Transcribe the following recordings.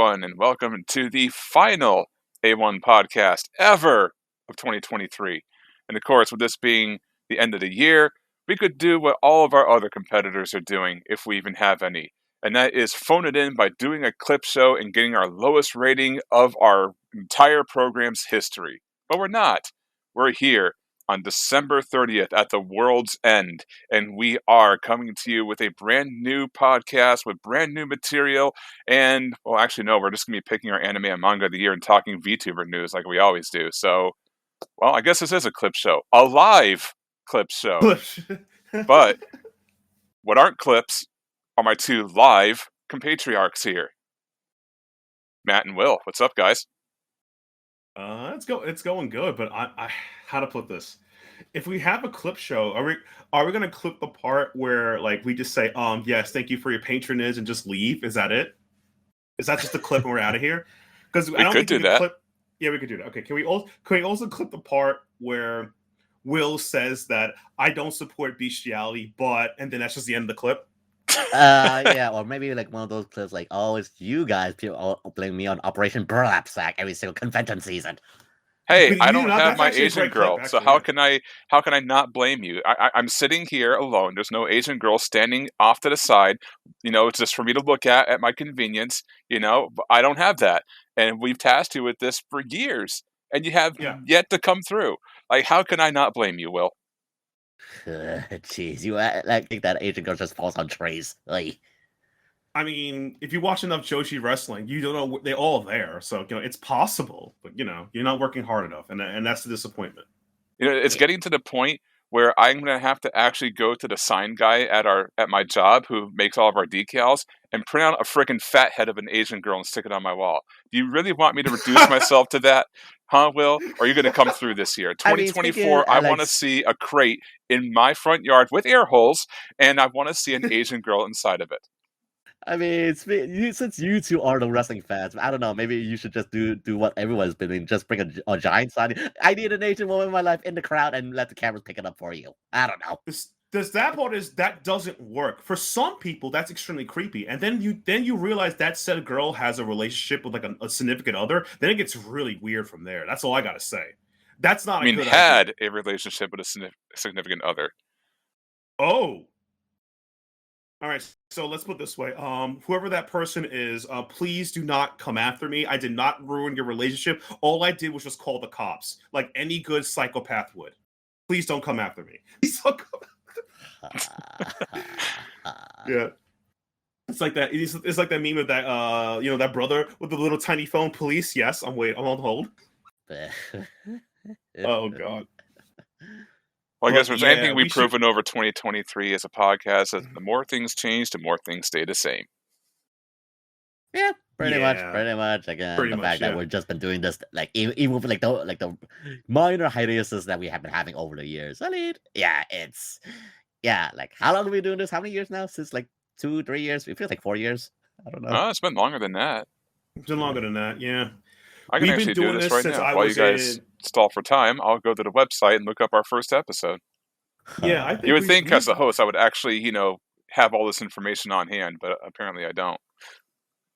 everyone, and welcome to the final A-01 podcast ever of 2023. And of course, with this being the end of the year, we could do what all of our other competitors are doing, if we even have any. And that is phone it in by doing a clip show and getting our lowest rating of our entire program's history. But we're not. We're here on December 30th at the world's end, and we are coming to you with a brand new podcast with brand new material. And well, actually, no, we're just gonna be picking our anime and manga of the year and talking VTuber news like we always do. So, well, I guess this is a clip show, a live clip show. But what aren't clips are my two live compatriots here, Matt and Will. What's up, guys? It's going good, but I how to put this? If we have a clip show, are we gonna clip the part where like we just say, yes, thank you for your patronage and just leave? Is that it? Is that just a clip and we're out of here? Because I don't could think do that. clip. Yeah, we could do that. Okay, can we also clip the part where Will says that I don't support bestiality, and then that's just the end of the clip? Yeah, or maybe like one of those clips like, oh, it's you guys blame me on Operation Burlap Sack every single convention season. Hey, I don't have my Asian girl, so how can I not blame you? I'm sitting here alone. There's no Asian girl standing off to the side, just for me to look at my convenience. I don't have that, and we've tasked you with this for years, and you have yet to come through. Like, how can I not blame you, Will? Jeez, you think that Asian girl just falls on trays. Like, I mean, if you watch enough Joshi wrestling, you don't know they're all there. So it's possible, but you're not working hard enough, and that's the disappointment. It's getting to the point where I'm gonna have to actually go to the sign guy at my job who makes all of our decals and print out a freaking fat head of an Asian girl and stick it on my wall. Do you really want me to reduce myself to that, huh, Will? Or are you gonna come through this year? 2024, I want to see a crate in my front yard with air holes, and I want to see an Asian girl inside of it. I mean, since you two are the wrestling fans, I don't know. Maybe you should just do what everyone's been doing. Just bring a giant sign. I need an Asian woman in my life in the crowd, and let the cameras pick it up for you. I don't know. That doesn't work for some people. That's extremely creepy. And then you realize that said girl has a relationship with like a significant other. Then it gets really weird from there. That's all I gotta say. That's not. Had a relationship with a significant other. Oh. All right, so let's put it this way. Whoever that person is, please do not come after me. I did not ruin your relationship. All I did was just call the cops, like any good psychopath would. Please don't come after me. Yeah. It's like that. It's like that meme of that, that brother with the little tiny phone. Police, yes, I'm on hold. Oh, God. Well, I guess if there's anything we've proven over 2023 as a podcast, is the more things change, the more things stay the same. Yeah, pretty much. Again, the fact that we've just been doing this, like even with like the minor hiatuses that we have been having over the years. I mean, like how long have we been doing this? How many years now? Since like 2-3 years? It feels like 4 years. I don't know. Oh, it's been longer than that. It's been longer than that. Yeah. I can actually do this right now. While you guys stall for time, I'll go to the website and look up our first episode. Yeah, I think you would think as the host I would actually, have all this information on hand, but apparently I don't.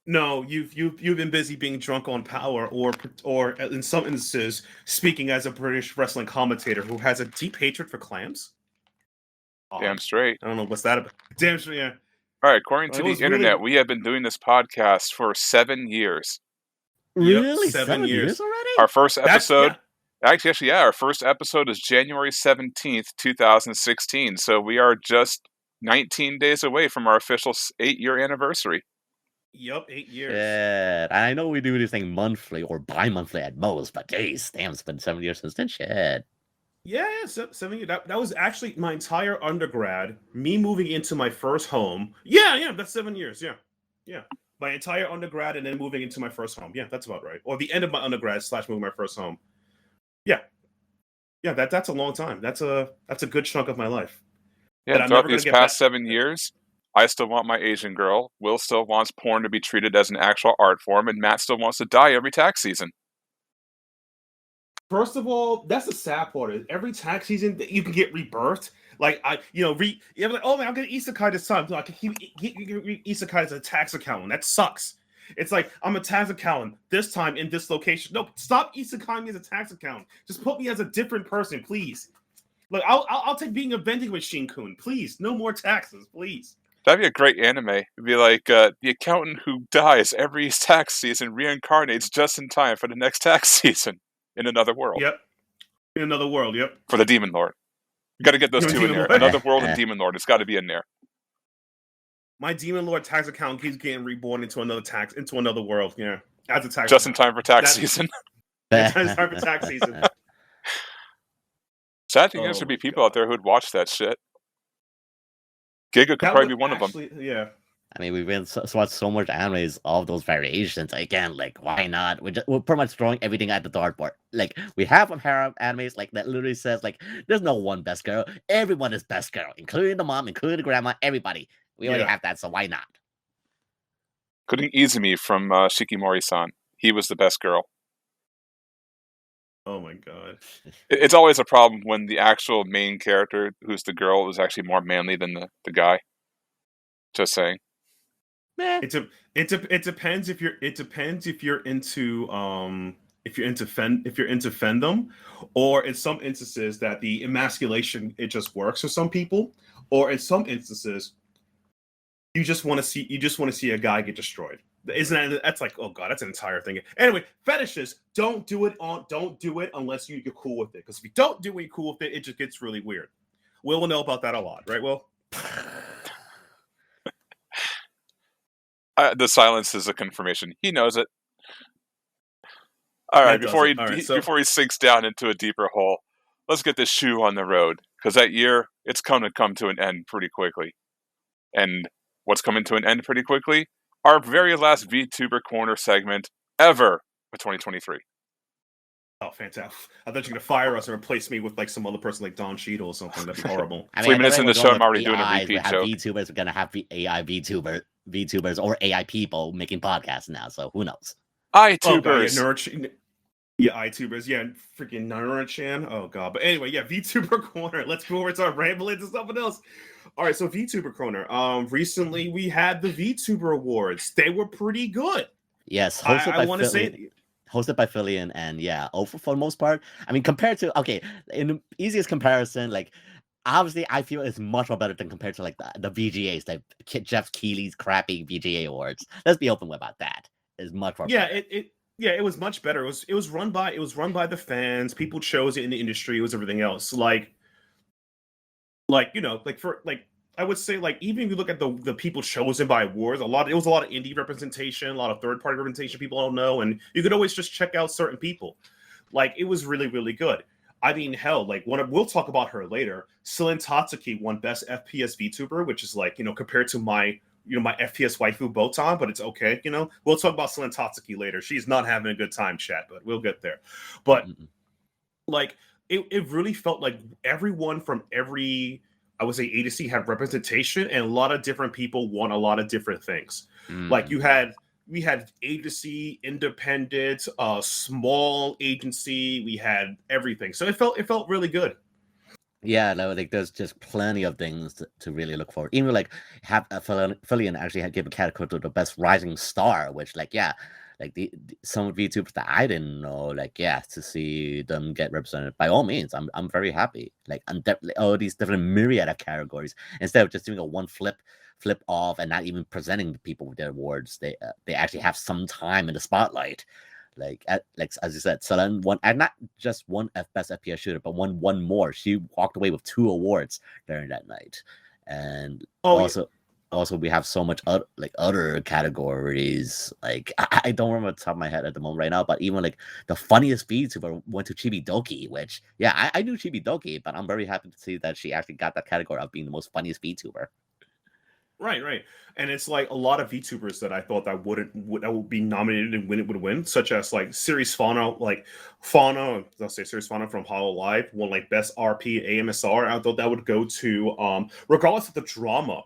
No, you've been busy being drunk on power, or in some instances, speaking as a British wrestling commentator who has a deep hatred for clams. Damn straight. I don't know what's that about. Damn straight. Yeah. All right, according to the internet, we have been doing this podcast for 7 years. Really? Yep, 7 years already? Our first episode, our first episode is January 17th, 2016. So we are just 19 days away from our official 8-year anniversary. Yep, 8 years. Yeah, I know we do this thing monthly or bi-monthly at most, but geez, damn, it's been 7 years since then. Shit. Yeah, 7 years. That was actually my entire undergrad, me moving into my first home. Yeah, that's 7 years. Yeah. My entire undergrad and then moving into my first home. Yeah, that's about right. Or the end of my undergrad / moving my first home. Yeah. That's a long time. That's a good chunk of my life. Yeah, throughout these past 7 years, I still want my Asian girl. Will still wants porn to be treated as an actual art form, and Matt still wants to die every tax season. First of all, that's the sad part. Is every tax season you can get rebirthed. Like you're like, oh man, I'm gonna isekai this time. No, I can keep isekai as a tax accountant. That sucks. It's like, I'm a tax accountant this time in this location. No, stop isekai me as a tax accountant. Just put me as a different person, please. Look, I'll take being a vending machine kun, please. No more taxes, please. That'd be a great anime. It'd be like the accountant who dies every tax season reincarnates just in time for the next tax season in another world. Yep. In another world, yep. For the Demon Lord. You got to get those two in there. Another world and Demon Lord. It's got to be in there. My Demon Lord tax account keeps getting reborn into another world. Yeah, as a tax. Just in time for tax season. Just in time for tax season. Sad thing is, there'd be people out there who'd watch that shit. Giga could probably be one of them. Yeah. I mean, we've been watched so much animes, all those variations. Again, like, why not? We're pretty much throwing everything at the dartboard. Like, we have harem animes, like, that literally says, like, there's no one best girl. Everyone is best girl, including the mom, including the grandma, everybody. We already have that, so why not? Including Izumi from Shikimori-san. He was the best girl. Oh my god. It's always a problem when the actual main character, who's the girl, is actually more manly than the guy. Just saying. It depends if you're into fandom, or in some instances that the emasculation, it just works for some people, or in some instances you just want to see a guy get destroyed. That's like, oh god, that's an entire thing. Anyway, fetishes, don't do it unless you're cool with it, because if you don't do it cool with it, it just gets really weird. Will know about that a lot, right, Will? The silence is a confirmation. He knows it. All right, before he sinks down into a deeper hole, let's get this shoe on the road, because that year, it's come to an end pretty quickly. And what's coming to an end pretty quickly? Our very last VTuber Corner segment ever of 2023. Oh, fantastic. I thought you were going to fire us and replace me with like some other person like Don Cheadle or something. That'd be horrible. 3 minutes in the show, I'm already doing a repeat joke. VTubers are going to have AI VTubers or AI people making podcasts now, so who knows? iTubers. iTubers. Yeah, freaking Nara-chan. Oh, God. But anyway, yeah, VTuber Corner. Let's go over to our ramble into something else. All right, so VTuber Corner. Recently, we had the VTuber Awards. They were pretty good. Yes, hosted by Philly and yeah, for the most part. I mean, compared to, in the easiest comparison, like, obviously, I feel it's much more better than compared to, like, the VGAs, like Jeff Keighley's crappy VGA awards. Let's be open about that. It's much more better. It was much better. It was run by the fans. People chose it in the industry. It was everything else. I would say, like, even if you look at the people chosen by awards, it was a lot of indie representation, a lot of third party representation people don't know, and you could always just check out certain people. Like, it was really, really good. I mean, hell, like, we'll talk about her later. Celine Tatsuki won Best FPS VTuber, which is like, compared to my FPS waifu Botan, but it's okay. We'll talk about Celine Tatsuki later. She's not having a good time, chat, but we'll get there. But like, it really felt like everyone from every, I would say, A to C had representation, and a lot of different people won a lot of different things. Like, we had agency, independent, small agency. We had everything, so it felt really good. Yeah, no, like, there's just plenty of things to really look forward. Even like have Fillion actually had given a category to the best rising star, which, like, yeah, like some VTubers that I didn't know, like, yeah, to see them get represented, by all means, I'm very happy. Like, I'm definitely these different myriad of categories, instead of just doing a one flip off and not even presenting the people with their awards. They actually have some time in the spotlight. Like as you said, Celine won, and not just one best FPS shooter, but won one more. She walked away with 2 awards during that night, and also we have so much other categories. Like, I don't remember the top of my head at the moment right now, but even like the funniest VTuber went to Chibidoki, which, yeah, I knew Chibidoki, but I'm very happy to see that she actually got that category of being the most funniest VTuber. Right. And it's like a lot of VTubers that I thought that would be nominated and would win, such as like Series Fauna, Series Fauna from Hollow Live won like Best RP AMSR. I thought that would go to, regardless of the drama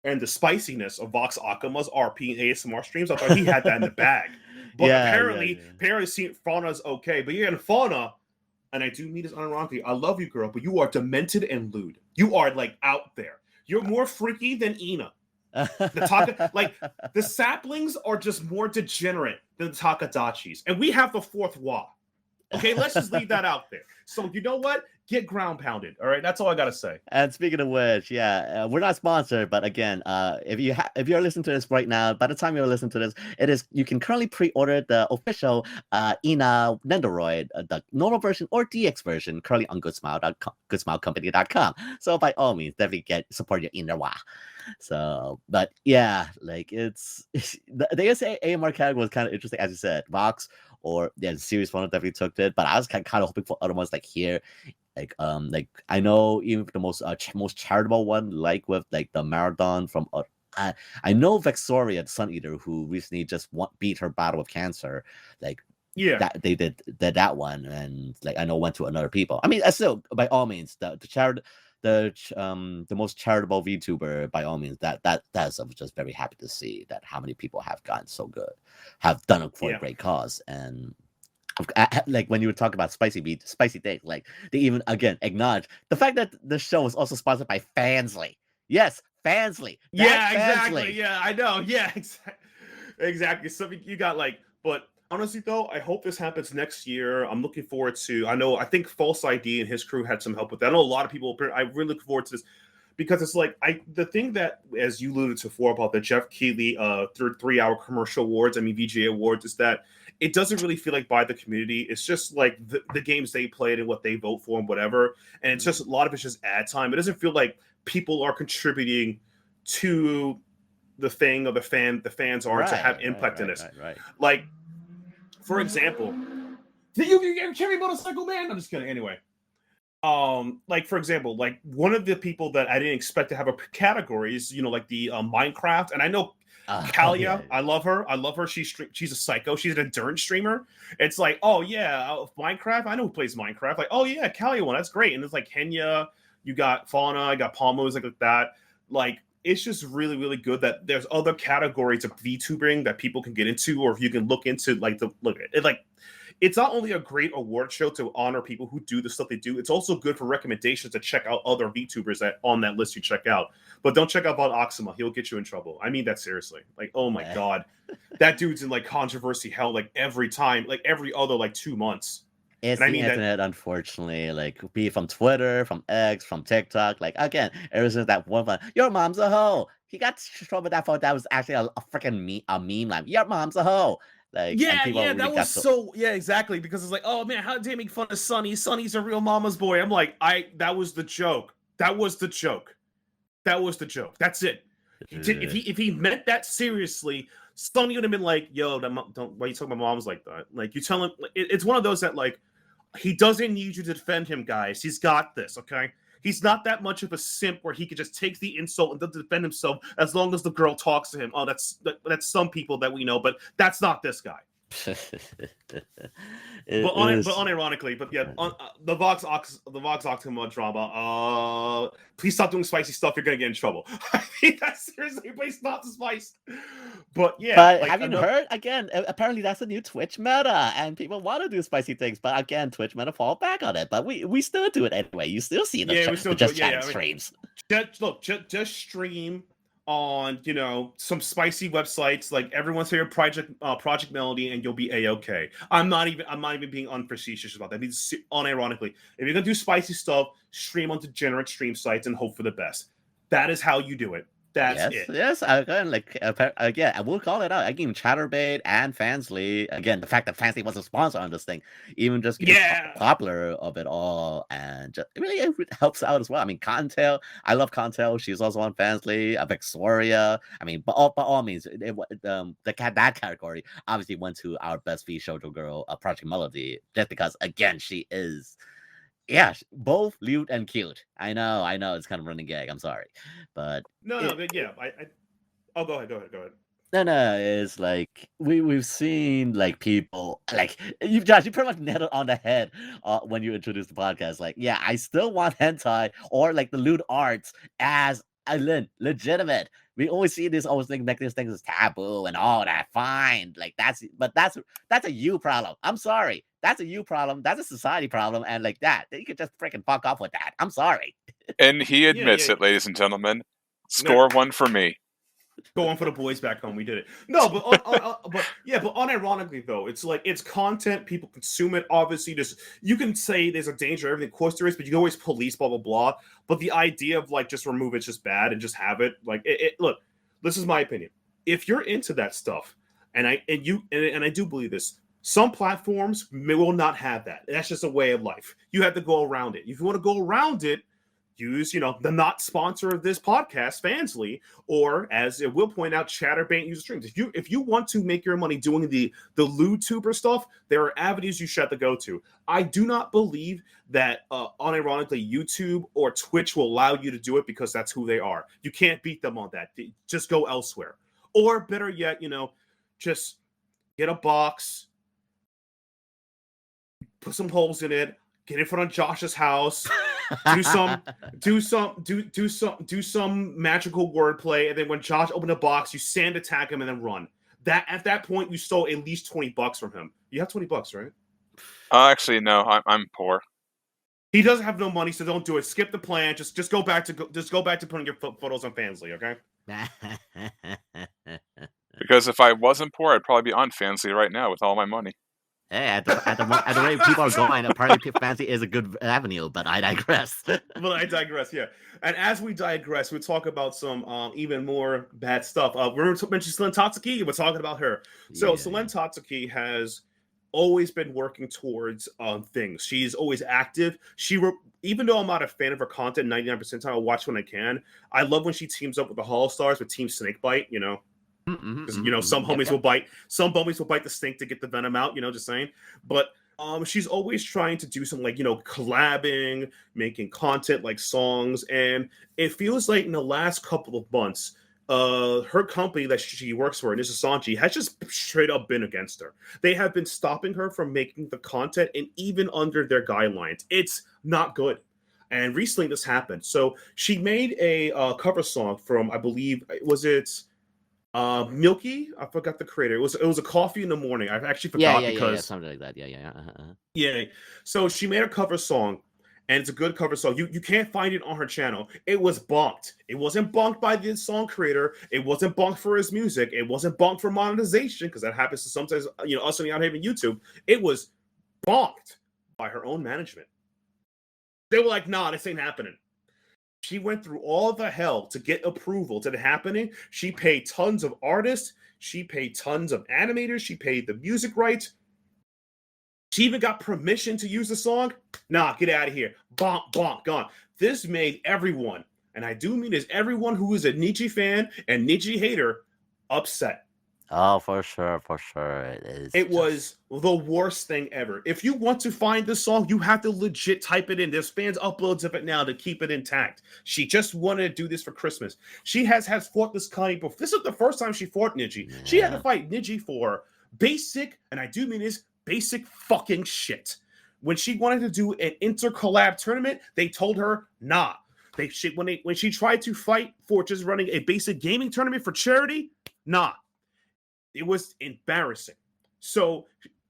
and the spiciness of Vox Akuma's RP and ASMR streams, I thought he had that in the bag. But apparently Fauna's okay. But yeah, Fauna, and I do mean this unironically, I love you, girl, but you are demented and lewd. You are like out there. You're more freaky than Ina. The saplings are just more degenerate than the Takadachis, and we have the fourth Wa. Okay, let's just leave that out there. So you know what? Get ground pounded. All right, that's all I gotta say. And speaking of which, yeah, we're not sponsored, but again, if you're listening to this right now, by the time you're listening to this, you can currently pre-order the official Ina Nendoroid, the normal version or DX version, currently on goodsmilecompany.com. So by all means, definitely support your inner Wa. So, but yeah, like the ASA AMR category was kind of interesting, as you said, Vox or the series one definitely took it, but I was kind of hoping for other ones like here. Like I know even the most charitable one, like with like the marathon from I know Vexoria, the Sun Eater, who recently just beat her battle with cancer. Like that they did that one, and like I know went to another people. I mean, still by all means the most charitable VTuber, by all means, that's I'm just very happy to see that how many people have gotten so good, have done it for a great cause. And like when you were talking about spicy things, like they even again acknowledge the fact that the show was also sponsored by Fansly. Yes, Fansly. Exactly. Yeah, I know. Yeah, exactly. So you got but honestly though, I hope this happens next year. I'm looking forward to. I think False ID and his crew had some help with that. I know a lot of people. I really look forward to this. Because it's the thing that, as you alluded to before about the Jeff Keighley 3-hour commercial awards, VGA awards, is that it doesn't really feel like by the community. It's just like the games they played and what they vote for and whatever. And it's just a lot of it's just ad time. It doesn't feel like people are contributing to the thing or the fans are to have impact in this. Right. Like, for example, you Cherry Motorcycle Man? I'm just kidding. Anyway. Like for example, like one of the people that I didn't expect to have a category is, like the Minecraft, and I know Kalia. Yeah. I love her. She's a psycho. She's an endurance streamer. It's like, oh yeah, Minecraft. I know who plays Minecraft. Like, oh yeah, Kalia one. That's great. And it's like Kenya. You got Fauna. I got Palmos like that. Like it's just really, really good that there's other categories of VTubing that people can get into, or if you can look into it's not only a great award show to honor people who do the stuff they do, it's also good for recommendations to check out other VTubers that on that list you check out. But don't check out Von Oxima. He'll get you in trouble. I mean that seriously. Like, oh my God. That dude's in controversy hell every time, every other 2 months. It's the internet, unfortunately, be it from Twitter, from X, from TikTok. Again, ever since that one fun, your mom's a hoe. He got trouble with that for that was actually a freaking meme line. Your mom's a hoe. Really that was so exactly, because it's like, oh man, how did they make fun of Sonny? Sonny's a real mama's boy. I'm like, that was the joke. That's it. If he meant that seriously, Sonny would have been like, yo, don't why you talking about moms like that? Like, you tell him it's one of those that he doesn't need you to defend him, guys. He's got this, okay? He's not that much of a simp where he could just take the insult and doesn't defend himself as long as the girl talks to him. Oh, that's some people that we know, but that's not this guy. Unironically, the Vox Oxima drama. Please stop doing spicy stuff. You're gonna get in trouble. I mean, that's seriously, please stop the spice. But have you heard again? Apparently, that's a new Twitch meta, and people want to do spicy things. But again, Twitch meta fall back on it. But we still do it anyway. You still see the just chatting streams. Just stream on some spicy websites like everyone's favorite Project Melody, and you'll be a-okay. I'm not even being unfacetious about that. I mean, unironically, if you're gonna do spicy stuff, stream on degenerate stream sites and hope for the best. That is how you do it. That's it. Yes, again, again, I will call it out. Again, Chatterbait and Fansly. Again, the fact that Fansly was a sponsor on this thing, even just popular of it all, and just, it helps out as well. I mean, Cottontail, I love Cottontail. She's also on Fansly. Vexoria. I mean, by all means, that category obviously went to our best V shoujo girl, Project Melody, just because again she is. Yeah, both lewd and cute. I know, it's kind of running gag. I'm sorry, but go ahead. No, it's we've seen people you, Josh. You pretty much nailed it on the head when you introduced the podcast. I still want hentai or the lewd arts as legitimate. We always see this thing make these things as taboo and all that. Fine, that's a you problem. I'm sorry. That's a you problem. That's a society problem, and that you could just freaking fuck off with that. I'm sorry. And he admits it, ladies and gentlemen. Score one for me. Go on for the boys back home. We did it. No, but but unironically though, it's like it's content. People consume it. Obviously, just you can say there's a danger. Everything, of course there is, but you can always police blah blah blah. But the idea of like just remove it's just bad and just have it like look. This is my opinion. If you're into that stuff, and I do believe this, some platforms will not have that. That's just a way of life. You have to go around it. If you want to go around it, use, the not sponsor of this podcast, Fansly, or as it will point out, Chatterbait user streams. If you want to make your money doing the LewTuber stuff, there are avenues you should have to go to. I do not believe that unironically YouTube or Twitch will allow you to do it because that's who they are. You can't beat them on that. Just go elsewhere. Or better yet, just get a box, put some holes in it, get in front of Josh's house, do some magical wordplay, and then when Josh opened a box, you sand attack him and then run. That at that point you stole at least $20 from him. You have $20, right? Actually, no, I'm poor. He doesn't have no money, so don't do it. Skip the plan. Just go back to putting your photos on Fansly, okay? Because if I wasn't poor, I'd probably be on Fansly right now with all my money. Hey, at the rate people are going, apparently Fancy is a good avenue, but I digress. Yeah. And as we digress, we'll talk about some even more bad stuff. We're mentioning Selene Tatsuki. We're talking about her. So Selene Tatsuki has always been working towards things. She's always active. Even though I'm not a fan of her content 99% of the time, I'll watch when I can. I love when she teams up with the Hall Stars with Team Snakebite, because some homies will bite the stink to get the venom out, just saying. But she's always trying to do some collabing, making content like songs, and it feels like in the last couple of months her company that she works for, Nishisanji, has just straight up been against her. They have been stopping her from making the content, and even under their guidelines, it's not good. And recently this happened. So she made a cover song from, I believe, was it Milky? I forgot the creator. It was a Coffee in the Morning. I actually forgot because something like that. Yeah. Yeah. So she made a cover song, and it's a good cover song. You can't find it on her channel. It was bonked. It wasn't bonked by the song creator. It wasn't bonked for his music. It wasn't bonked for monetization, because that happens to sometimes us on the Outerhaven YouTube. It was bonked by her own management. They were like, nah, this ain't happening. She went through all the hell to get approval to the happening. She paid tons of artists. She paid tons of animators. She paid the music rights. She even got permission to use the song. Nah, get out of here. Bonk, bonk, gone. This made everyone, and I do mean is everyone who is a Nietzsche fan and Nietzsche hater, upset. Oh, for sure. It was the worst thing ever. If you want to find this song, you have to legit type it in. There's fans uploads of it now to keep it intact. She just wanted to do this for Christmas. She has fought this kind before. This is the first time she fought Niji. Yeah. She had to fight Niji for basic, and I do mean is basic fucking shit. When she wanted to do an intercollab tournament, they told her, nah. When she tried to fight for just running a basic gaming tournament for charity, nah. It was embarrassing. So,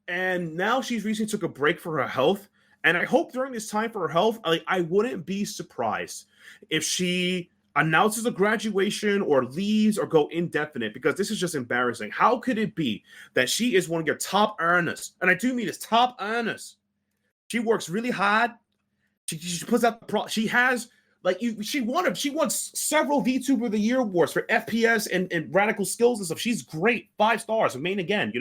and now she's recently took a break for her health. And I hope during this time for her health, I wouldn't be surprised if she announces a graduation or leaves or go indefinite, because this is just embarrassing. How could it be that she is one of your top earners? And I do mean it's top earners. She works really hard. She puts out she has she won several VTuber of the Year awards for FPS and radical skills and stuff. She's great, 5 stars, main again,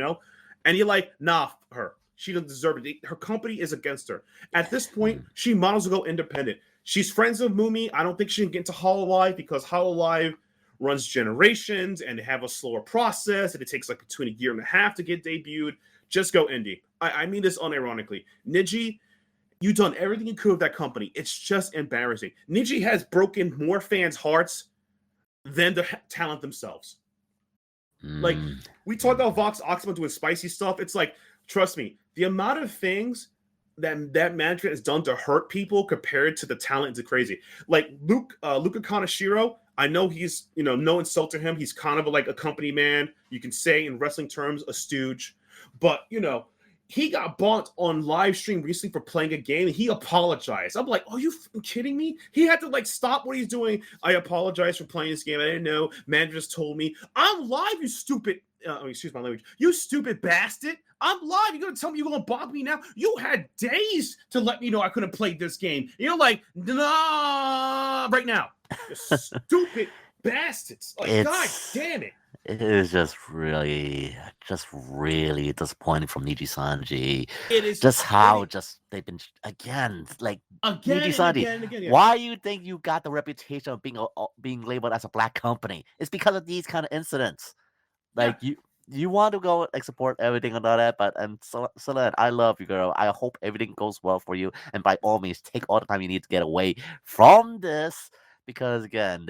and you're like, nah, her. She doesn't deserve it. Her company is against her. At this point, she might as well go independent. She's friends with Mumi. I don't think she can get into Hololive because Hololive runs generations and they have a slower process, and it takes between a year and a half to get debuted. Just go indie. I mean this unironically. Niji, you've done everything you could with that company. It's just embarrassing. Niji has broken more fans' hearts than the talent themselves. We talked about Vox Oxman doing spicy stuff. It's trust me, the amount of things that management has done to hurt people compared to the talent is crazy. Luca Kaneshiro, I know he's, no insult to him. He's kind of a company man. You can say in wrestling terms, a stooge. But, he got bonked on live stream recently for playing a game, and he apologized. I'm like, are you kidding me? He had to like stop what he's doing. I apologize for playing this game. I didn't know. Man just told me. I'm live, you stupid. Excuse my language. You stupid bastard. I'm live. You're gonna tell me you're gonna bonk me now? You had days to let me know I couldn't play this game. You're like, nah, right now. You stupid bastards. Like, God damn it. It is just really disappointing from Niji Sanji. It is just how they've been again Niji Sanji. And again, yeah. Why you think you got the reputation of being labeled as a black company? It's because of these kind of incidents. Like you want to go like support everything and all that, but Celine, I love you, girl. I hope everything goes well for you, and by all means, take all the time you need to get away from this, because again,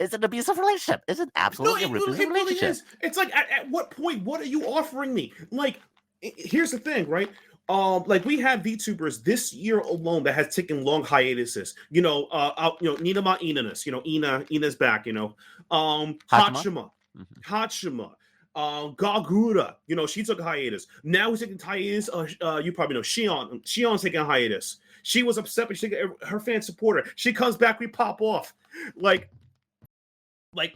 it's an abusive relationship. It's an absolutely abusive relationship. Really is. It's like at what point? What are you offering me? Like, here's the thing, right? Like we have VTubers this year alone that has taken long hiatuses. Ninama Inanis. Ina's back. Hachima. Gagura. She took a hiatus. Now he's taking hiatus. You probably know Shion. Shion's taking a hiatus. She was upset, but her fans support her. She comes back, we pop off. Like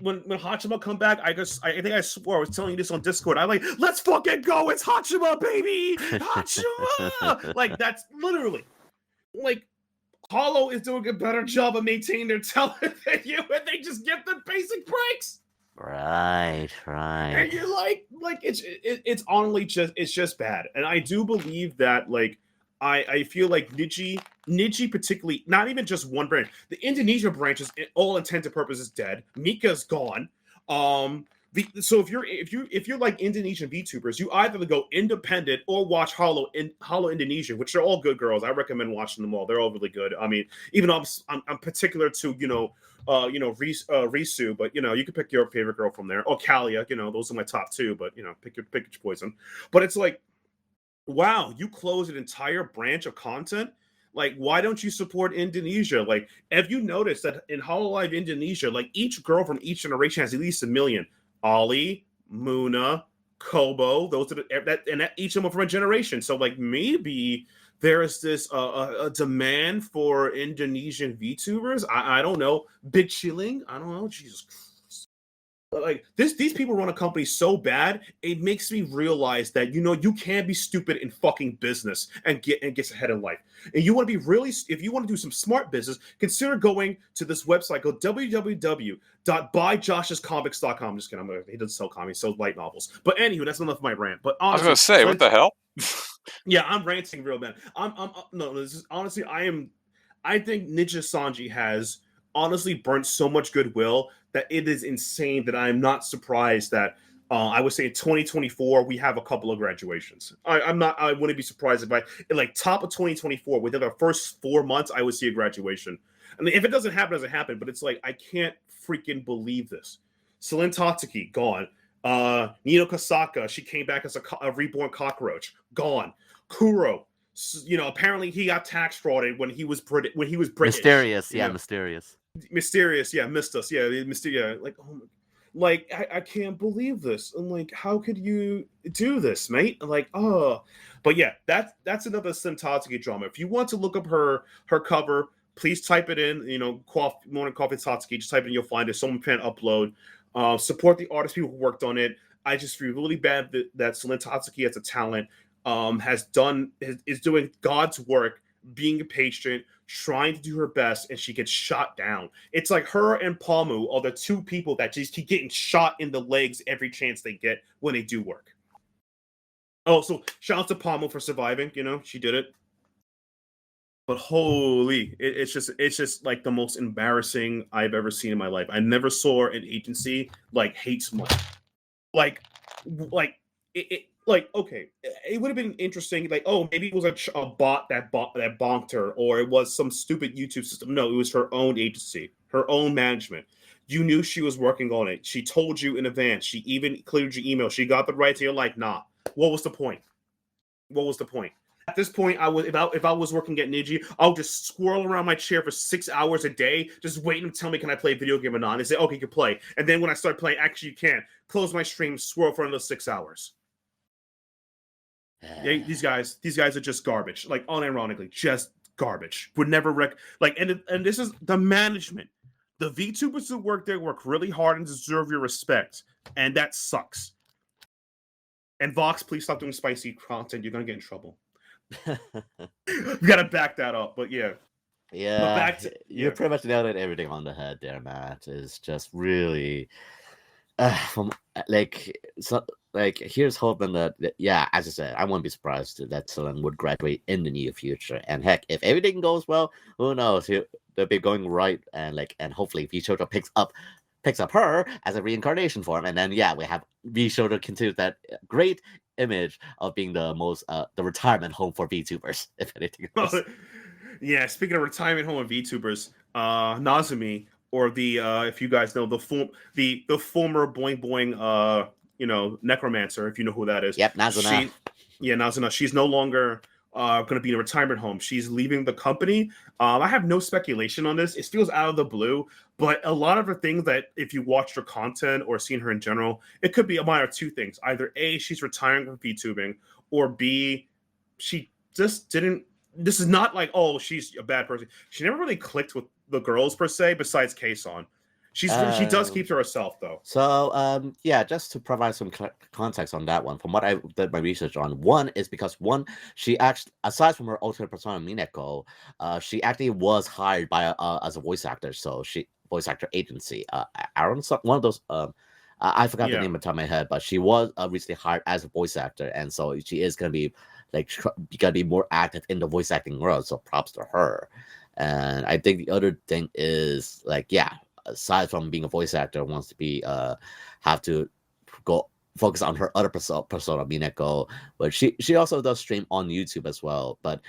when Hachima come back, I think I swore I was telling you this on Discord. I'm like, let's fucking go! It's Hachima, baby, Hachima. Like that's literally like Hollow is doing a better job of maintaining their talent than you, and they just get the basic breaks. Right. And you're like it's honestly just bad, and I do believe that like. I feel like Niji particularly, not even just one branch. The Indonesia branch is, all intents and purposes, dead. Mika's gone. So if you're like Indonesian VTubers, you either go independent or watch Hollow Indonesia, which are all good girls. I recommend watching them all. They're all really good. I mean, even though I'm particular to Risu, but you can pick your favorite girl from there, or Kalia. Those are my top two. But pick your poison. But it's like, wow, you close an entire branch of content? Like, why don't you support Indonesia? Like, have you noticed that in Hololive Indonesia, like each girl from each generation has at least 1 million? Ollie, Muna, Kobo, those are each of them from a generation. So like maybe there is this a demand for Indonesian VTubers. I don't know. Big chilling. I don't know. Jesus Christ. Like these people run a company so bad, it makes me realize that you can't be stupid in fucking business and get ahead in life. And you want to be if you want to do some smart business, consider going to this website. Go www.buyjoshscomics.com. Just kidding. He doesn't sell comics, he sells light novels. But anywho, that's enough of my rant. But honestly, I was gonna say, what the hell? Yeah, I'm ranting real bad. This is honestly, I think Ninja Sanji has honestly burnt so much goodwill that it is insane that I'm not surprised that I would say in 2024 we have a couple of graduations. I wouldn't be surprised if in like top of 2024 within the first 4 months I would see a graduation. I mean, if it doesn't happen, it doesn't happen. But it's like I can't freaking believe this. Celine Tatsuki gone. Nino Kasaka, she came back as a reborn cockroach, gone. Kuro, apparently he got tax frauded when he was British. Mysterious, missed us. Like, oh, like I can't believe this. I'm like, how could you do this, mate? Like, oh, but yeah, that's another Tatsuki drama. If you want to look up her cover, please type it in. Morning Coffee Tatsuki. Just type it in, you'll find it. Someone can upload. Support the artists, people who worked on it. I just feel really bad that Celine Tatsuki as a talent is doing God's work, being patient, trying to do her best, and she gets shot down. It's like her and Palmu are the two people that just keep getting shot in the legs every chance they get when they do work. Oh, so shout out to Palmu for surviving. She did it. But holy, it's just like the most embarrassing I've ever seen in my life. I never saw an agency like hate someone. Like okay, it would have been interesting. Like, oh, maybe it was a bot that bonked her, or it was some stupid YouTube system. No, it was her own agency, her own management. You knew she was working on it. She told you in advance. She even cleared your email. She got the rights. You're like, nah. What was the point? At this point, if I was working at Niji, I would just squirrel around my chair for 6 hours a day, just waiting to tell me, can I play a video game or not? And they say, okay, you can play. And then when I start playing, actually you can. Close my stream, squirrel for another 6 hours. These guys are just garbage. Like unironically, just garbage. Would never and this is the management. The VTubers who work there work really hard and deserve your respect, and that sucks. And Vox, please stop doing spicy content. You're gonna get in trouble. You gotta back that up. But yeah. But back to you pretty much nailed it everything on the head there, Matt. It's just really from here's hoping that as I said, I wouldn't be surprised that Solen would graduate in the near future. And heck, if everything goes well, who knows? They'll be going right, and hopefully VShoto picks up her as a reincarnation form, and then we have VShoto continue that great image of being the most the retirement home for VTubers, if anything else. Yeah, speaking of retirement home of VTubers, Nazumi, or the if you guys know the former Boing Boing necromancer, if you know who that is. Yep, Nazuna. Nazuna. She's no longer going to be in a retirement home. She's leaving the company. I have no speculation on this. It feels out of the blue, but a lot of the things that if you watched her content or seen her in general, it could be one or two things. Either A, she's retiring from VTubing, or B, she just didn't. This is not like, oh, she's a bad person. She never really clicked with the girls per se, besides Kason. She does keep to herself though. So just to provide some context on that one, from what I did my research on, one is because she actually, aside from her alternate persona Mineko, she actually was hired by as a voice actor. So voice actor agency, Aaron, one of those. I forgot the name on the top of my head, but she was recently hired as a voice actor, and so she is going to be gotta be more active in the voice acting world. So props to her. And I think the other thing is aside from being a voice actor, wants to be have to go focus on her other persona Mineko, but she also does stream on YouTube as well. But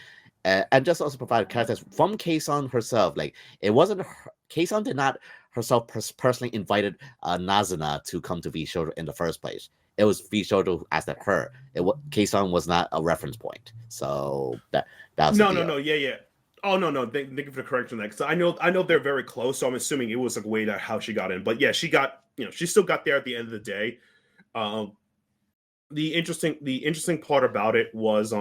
and just also provide characters from Kason herself. It wasn't Kason did not herself personally invited Nazuna to come to VShoto in the first place. It was VShoto who asked at her. Kason was not a reference point. So that's no. Oh no. Thank you for the correction on that, because I know they're very close. So I'm assuming it was a way that how she got in. But yeah, she still got there at the end of the day. The interesting part about it was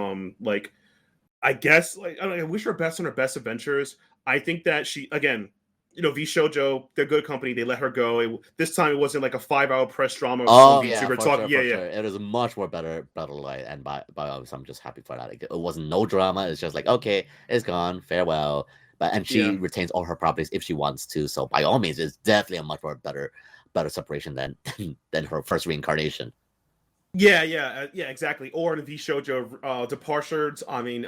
I guess I wish her best on her best adventures. I think that she again. VShojo, they're good company. They let her go. This time it wasn't like a 5-hour press drama. Oh yeah, for sure. It was much more better light, and by I'm just happy for that. It wasn't no drama. It's just okay, it's gone, farewell. And she retains all her properties if she wants to. So by all means, it's definitely a much more better separation than her first reincarnation. Yeah, exactly. Or the VShojo departures. I mean,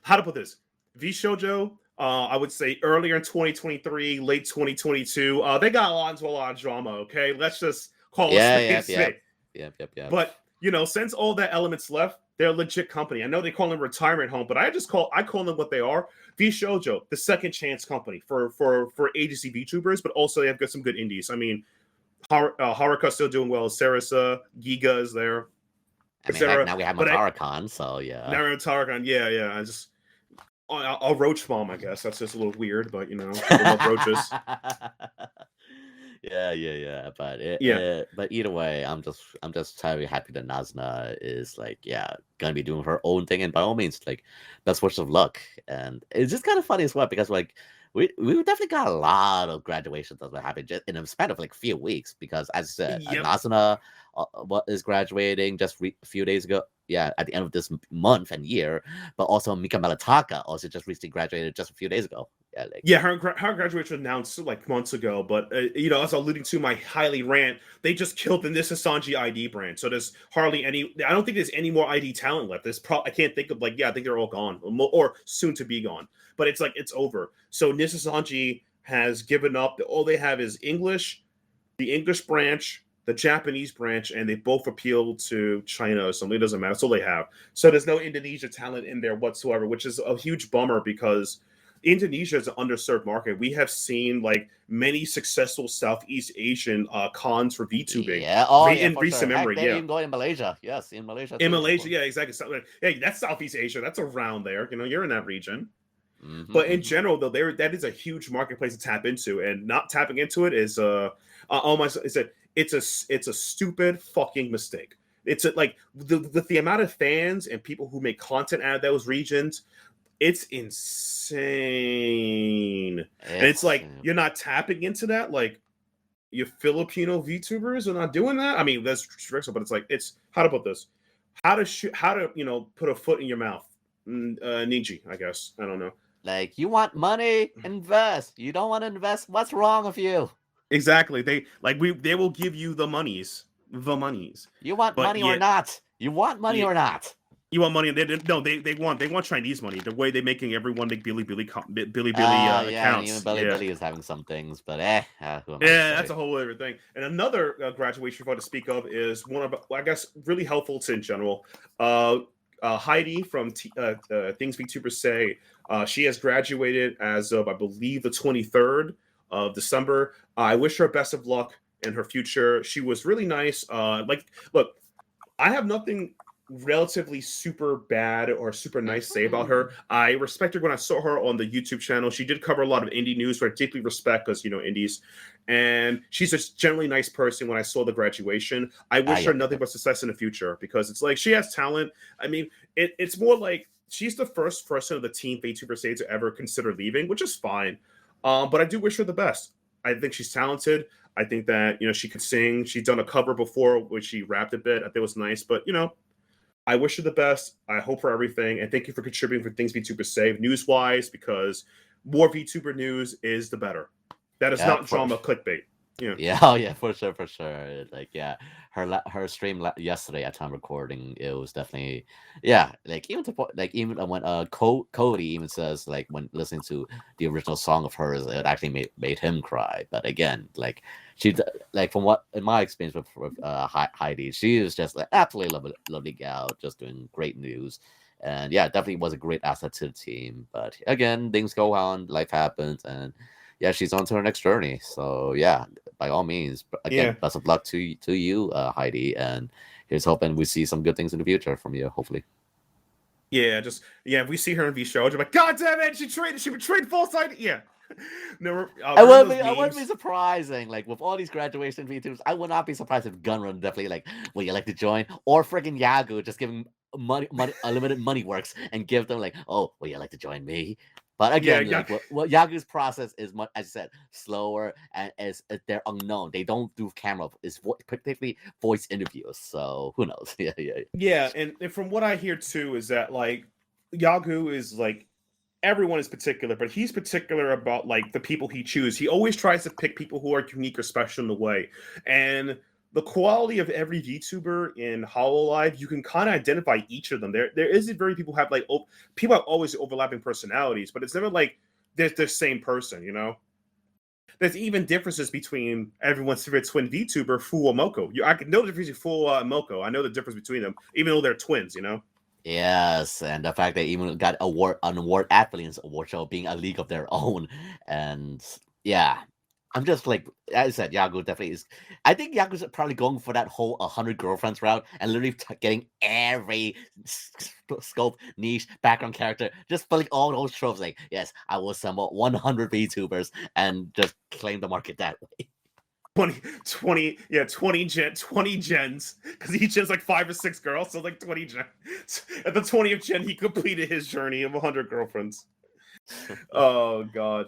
how to put this? VShojo. I would say earlier in 2023, late 2022, they got into a lot of drama. Okay, let's just call it straight. Yeah. But since all that elements left, they're a legit company. I know they call them retirement home, but I call them what they are. VShojo, the second chance company for agency VTubers, but also they have got some good indies. I mean, Haruka's still doing well. Sarasa, Giga is there. I mean, now we have Matarakon, so yeah. Now we have Matarakon, yeah. I just. A roach bomb, I guess. That's just a little weird, but I love roaches. Yeah. But either way, I'm just very happy that Nazuna is gonna be doing her own thing, and by all means, best wishes of luck. And it's just kind of funny as well because we definitely got a lot of graduations that happened just in a span of few weeks. Because as I said, Nazuna is graduating just a few days ago. Yeah, at the end of this month and year, but also Mika Melataka also just recently graduated just a few days ago. Her graduation announced months ago, but as I was alluding to my highly rant, they just killed the Nissa Sanji ID brand. So there's hardly any. I don't think there's any more ID talent left. I can't think of I think they're all gone or soon to be gone. But it's it's over. So Nissa Sanji has given up. All they have is English, the English branch, the Japanese branch, and they both appeal to China or something. It doesn't matter. That's all they have. So there's no Indonesia talent in there whatsoever, which is a huge bummer because Indonesia is an underserved market. We have seen many successful Southeast Asian cons for VTubing. In recent memory. Even going in Malaysia. Yes, in Malaysia. In Malaysia, yeah, exactly. Hey, that's Southeast Asia. That's around there. You're in that region. Mm-hmm, but in general, though, that is a huge marketplace to tap into, and not tapping into it is it's a stupid fucking mistake. It's like the amount of fans and people who make content out of those regions, it's insane. And it's like you're not tapping into that. Like your Filipino VTubers are not doing that. I mean, that's strict, but it's how to put this, how to put a foot in your mouth. Niji, I guess. I don't know. Like, you want money? Invest. You don't want to invest? What's wrong with you? Exactly. They will give you the monies. You want money or not? You want money or not? You want money? They want Chinese money. The way they're making everyone make Bilibili yeah, accounts. Even Bilibili is having some things, but that's a whole other thing. And another graduation photo to speak of is one of, I guess, really helpful to in general. Heidi from Things VTubers Say, she has graduated as of, I believe, the 23rd of December. I wish her best of luck in her future. She was really nice. Look, I have nothing relatively super bad or super nice to say about her. I respect her when I saw her on the YouTube channel. She did cover a lot of indie news, which I deeply respect because, indies. And she's a generally nice person when I saw the graduation. I wish her nothing but success in the future because it's like she has talent. I mean, it's more like she's the first person of the team VTuber Say to ever consider leaving, which is fine. But I do wish her the best. I think she's talented. I think that, she could sing. She's done a cover before, which she rapped a bit. I think it was nice. But, I wish her the best. I hope for everything. And thank you for contributing for Things VTubers Say news-wise, because more VTuber news is the better. That is not drama clickbait. Yeah, for sure. Like, her stream yesterday at time recording, it was definitely, like, even when Cody even says, like, when listening to the original song of hers, it actually made him cry. But again, like, she, like, from what in my experience with Heidi, she is just like absolutely lovely gal, just doing great news. And definitely was a great asset to the team. But again, things go on, life happens, and she's on to her next journey. So by all means, again, best of luck to you, Heidi, and here's hoping we see some good things in the future from you, hopefully. If we see her in V show, I'm like, God damn it, she betrayed false ID. Yeah. No, it wouldn't be surprising. Like, with all these graduation VTubers, I would not be surprised if Gunrun definitely like, would you like to join? Or friggin' Yagu just giving money unlimited money works and give them like, oh, would you like to join me? But again, like, what Yagu's process is, much, as you said, slower, and they're unknown. They don't do camera. It's particularly voice interviews. So who knows? Yeah, and from what I hear too is that, like, Yagu is like, everyone is particular, but he's particular about, like, the people he chooses. He always tries to pick people who are unique or special in the way. And the quality of every VTuber in HoloLive, you can kind of identify each of them. There isn't very people have like people have always overlapping personalities, but it's never like they're the same person, There's even differences between everyone's favorite twin VTuber, Fu and Moko. I can know the difference between Fu and Moko. I know the difference between them, even though they're twins, Yes, and the fact they even got an award athletes award show being a league of their own, and I'm just like, as I said, Yagu definitely is. I think Yagu's probably going for that whole 100 girlfriends route and literally getting every scope, niche, background character, just filling all those tropes. Like, yes, I will assemble 100 VTubers and just claim the market that way. 20 gens, because each gen's like 5 or 6 girls, so like 20 gens. At the 20th gen, he completed his journey of 100 girlfriends. Oh god.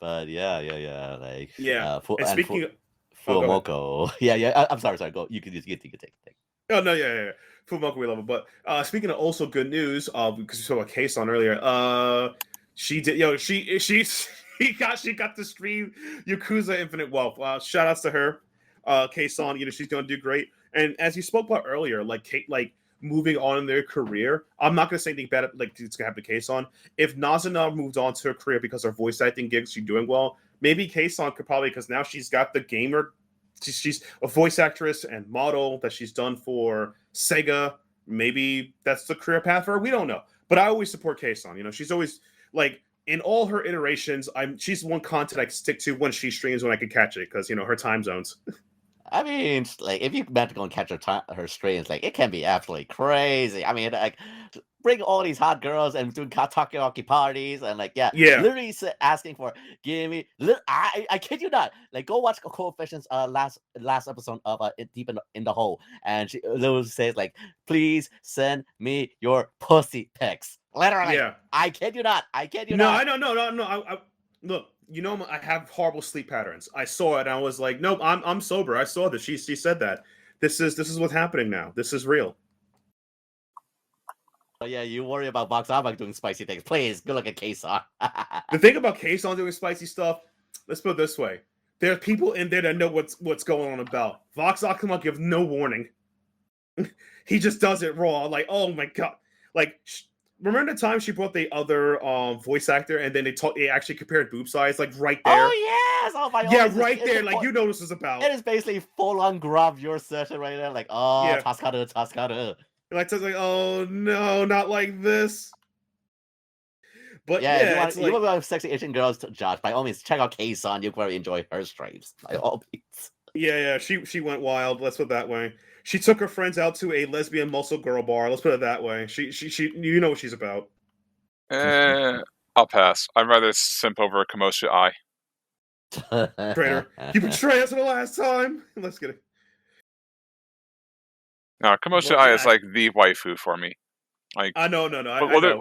But like and speaking of Moko, I'm sorry, go. You can take. Oh no, Fumoko, we love it. But speaking of also good news, because we saw a case on earlier, she did, she got to stream Yakuza Infinite Wealth. Shout outs to her, K-Son. She's gonna do great. And as you spoke about earlier, like moving on in their career, I'm not gonna say anything bad. Like, it's gonna have the K-Son. If Nazuna moved on to her career because her voice acting gigs, she's doing well. Maybe K-Son could probably, because now she's got the gamer. She's a voice actress and model that she's done for Sega. Maybe that's the career path for her. We don't know. But I always support K-Son. She's always like, in all her iterations, she's one content I can stick to when she streams, when I can catch it, because her time zones. I mean, like, if you meant to go and catch her streams, like, it can be absolutely crazy. I mean, like, bring all these hot girls and doing takoyaki parties and Yeah. literally asking for give me. I kid you not. Like go watch Coefficient's last episode of Deep in the Hole, and she literally says like, please send me your pussy pics. Literally. Yeah. I kid you not. I kid you No, not. I don't. No. I look. You know, I have horrible sleep patterns. I saw it, and I was like, nope, I'm sober. I saw this. She said that. This is what's happening now. This is real. But yeah, you worry about Vox Armor doing spicy things. Please, good look at K-Song. The thing about K-Song doing spicy stuff, let's put it this way. There are people in there that know what's going on about. Vox Akuma gives no warning. He just does it raw. Like, oh my god. Like, remember the time she brought the other voice actor and then they actually compared boob size, like right there? Oh yes! Oh my god. Yeah, right there. Like, you know what this is about. It is basically full-on grab your session right there. Like, oh, Yeah. Tascada. Like, it's like, oh no, not like this. But yeah, it's you want sexy Asian girls to judge, by all means, check out K-San. You'll very enjoy her streams. By all means. Yeah, she went wild. Let's put it that way. She took her friends out to a lesbian muscle girl bar. Let's put it that way. She you know what she's about. I'll pass. I'd rather simp over Kamosha Eye. Traitor, you betrayed us for the last time. Let's get it. No, Kamosha Eye is like the waifu for me. Like, no.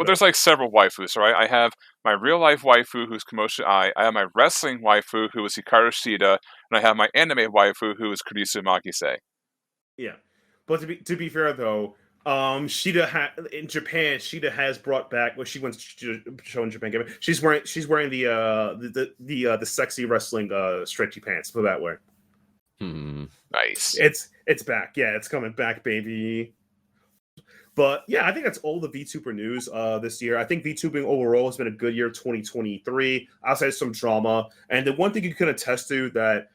There's like several waifus, right? I have my real life waifu, who's Kamosha Eye. I have my wrestling waifu, who is Hikaru Shida, and I have my anime waifu, who is Kurisu Makise. Yeah, but to be fair though, Shida in Japan, Shida has brought back. Well, she went to show in Japan. She's wearing the sexy wrestling stretchy pants. Put it that way. Nice. It's back. Yeah, it's coming back, baby. But yeah, I think that's all the VTuber news this year. I think VTubing overall has been a good year, 2023. Outside of some drama, and the one thing you can attest to that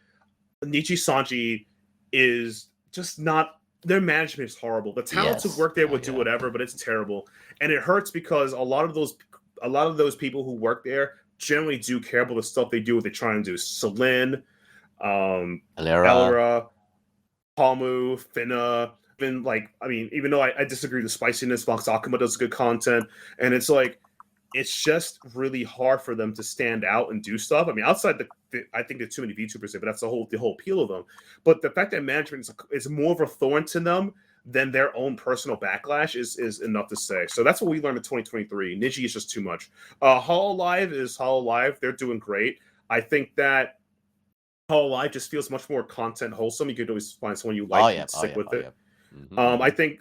Nichi Sanji is just not. Their management is horrible. The talents who work there would do whatever, but it's terrible, and it hurts because a lot of those people who work there generally do care about the stuff they do. What they try and do. Celine, Elera, Palmu, Finna. Been like, I mean, even though I disagree with the spiciness, Vox Akuma does good content, and it's like, it's just really hard for them to stand out and do stuff. I mean, outside I think there's too many VTubers there, but that's the whole appeal of them. But the fact that management is more of a thorn to them than their own personal backlash is enough to say. So that's what we learned in 2023. Niji is just too much. Hololive is Hololive. They're doing great. I think that Hololive just feels much more content wholesome. You could always find someone you like and stick with it. I think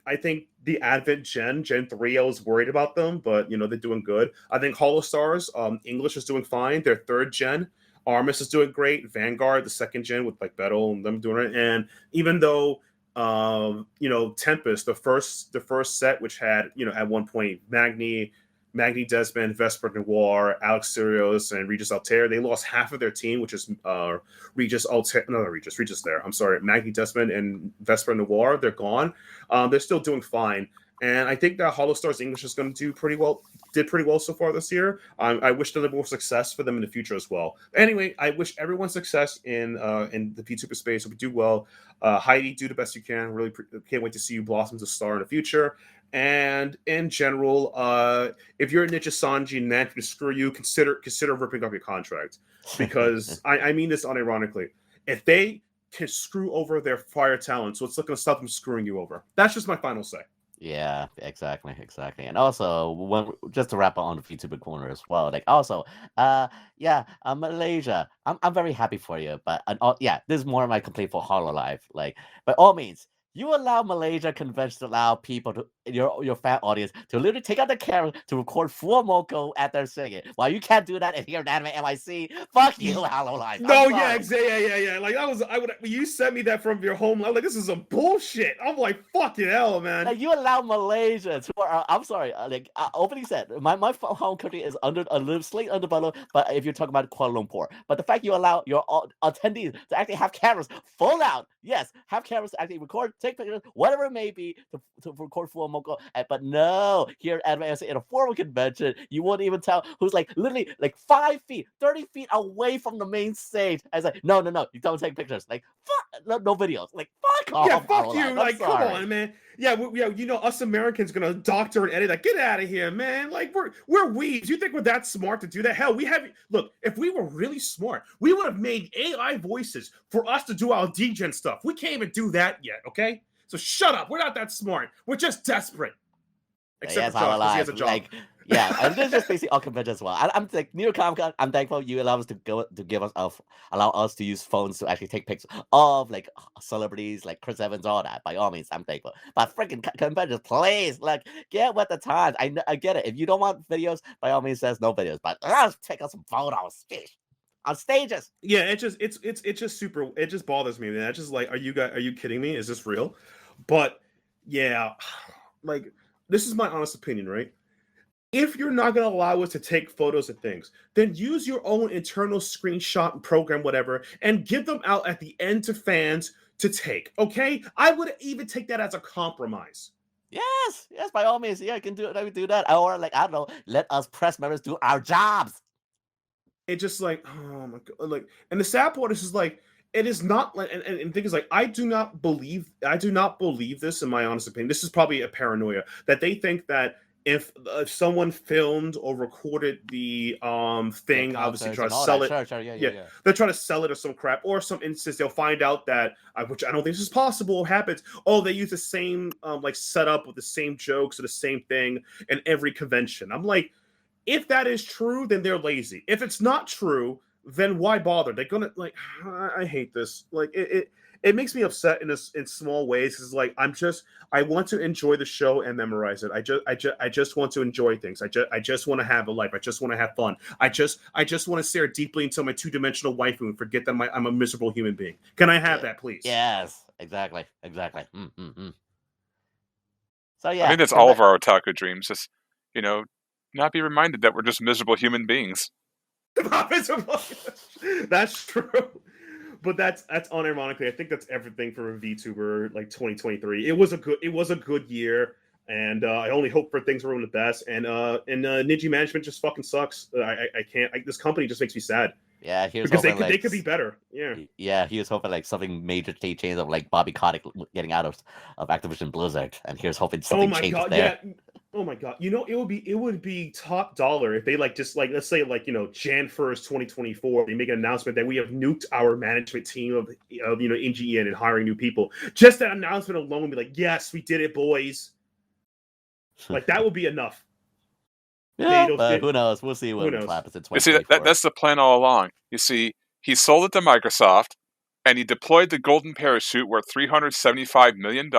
the Advent Gen 3, I was worried about them, but they're doing good. I think Holostars, English is doing fine. Their 3rd gen, Armis is doing great. Vanguard, the 2nd gen with like Battle and them doing it. And even though Tempest, the first set, which had at one point Magni Desmond, Vesper Noir, Alex Sirius, and Regis Altair. They lost half of their team, which is Regis Altair. No, Regis there. I'm sorry. Magni Desmond and Vesper Noir, they're gone. They're still doing fine. And I think that Holostars English is going to do pretty well. Did pretty well so far this year. I wish them more success for them in the future as well. Anyway, I wish everyone success in the VTuber space. Hope you do well. Heidi, do the best you can. Really can't wait to see you blossom as a star in the future. And in general, if you're a Nichi Sanji and management to screw you, consider ripping up your contract. Because I mean this unironically. If they can screw over their prior talents, what's going to stop them screwing you over? That's just my final say. Yeah, exactly. And also, just to wrap up on the VTuber corner as well, like also, Malaysia, I'm very happy for you, but this is more of my complaint for Hololive. Like, by all means, you allow Malaysia convention to allow people to your fan audience to literally take out the camera to record full Moko at their singing. While you can't do that if you're an anime MIC, fuck you, Hololive. No, yeah. Like you sent me that from your home. I'm like, this is some bullshit. I'm like, fucking hell, man. Like, you allow Malaysia to I'm sorry, opening said my home country is under a little slight underdeveloped, but if you're talking about Kuala Lumpur, but the fact you allow your attendees to actually have cameras full out, yes, have cameras to actually record, take pictures, whatever it may be, to record full Momoko. But no, here at in a formal convention, you won't even tell who's like literally like 5 feet, 30 feet away from the main stage. I was like, no, you don't take pictures. Like, fuck, no videos. Like, fuck off. Yeah, fuck you. I'm Like, come sorry. on, man. Yeah, us Americans gonna doctor and edit. Like, get out of here, man. Like, we're weebs. You think we're that smart to do that? Hell, look. If we were really smart, we would have made AI voices for us to do our degen stuff. We can't even do that yet. Okay, so shut up. We're not that smart. We're just desperate. Except for Josh, because he has a job. Like, yeah, and this is just basically all conventions as well. I'm like, New York Comic Con, I'm thankful you allow us allow us to use phones to actually take pictures of like celebrities like Chris Evans, all that. By all means, I'm thankful. But freaking conventions, please, like, get with the times. I get it. If you don't want videos, by all means, there's no videos. But let's take us some photos. On stages. Yeah, it's just super. It just bothers me, man. It's just like, are you kidding me? Is this real? But yeah, like, this is my honest opinion, right? If you're not going to allow us to take photos of things, then use your own internal screenshot program, whatever, and give them out at the end to fans to take. Okay, I would even take that as a compromise. Yes, by all means, yeah, I can do that. Or like, I don't know, let us press members do our jobs. It just like, oh my god, like, and the sad part is like, it is not like, and the thing is like, I do not believe this, in my honest opinion. This is probably a paranoia that they think that if someone filmed or recorded the thing, obviously try to sell it. Yeah. They're trying to sell it or some crap, or some instance they'll find out that, which I don't think this is possible, happens. Oh, they use the same like setup with the same jokes or the same thing in every convention. I'm like, if that is true, then they're lazy. If it's not true, then why bother? They're gonna like. I hate this. Like, it makes me upset in small ways. Because like, I want to enjoy the show and memorize it. I just want to enjoy things. I just want to have a life. I just want to have fun. I just want to stare deeply into my 2-dimensional waifu and forget that I'm a miserable human being. Can I have that, please? Yes, exactly. So yeah, I think that's all of our otaku dreams. Just, not be reminded that we're just miserable human beings. That's true. But that's unironically, I think that's everything for VTuber like 2023. It was a good year, and I only hope for things were the best. And Ninja management just fucking sucks. I can't. This company just makes me sad. Yeah, because they could be better. Yeah, he was hoping like something major change of like Bobby Kotick getting out of Activision Blizzard, and here's hoping something changes there. Yeah. Oh my god! It would be top dollar if they like just like, let's say like, Jan 1st, 2024, they make an announcement that we have nuked our management team of NGN and hiring new people. Just that announcement alone would be like, yes, we did it, boys. Like, that would be enough. Yeah, but who knows? We'll see what happens in 2024. You see, that's the plan all along. You see, he sold it to Microsoft, and he deployed the golden parachute worth $375 million,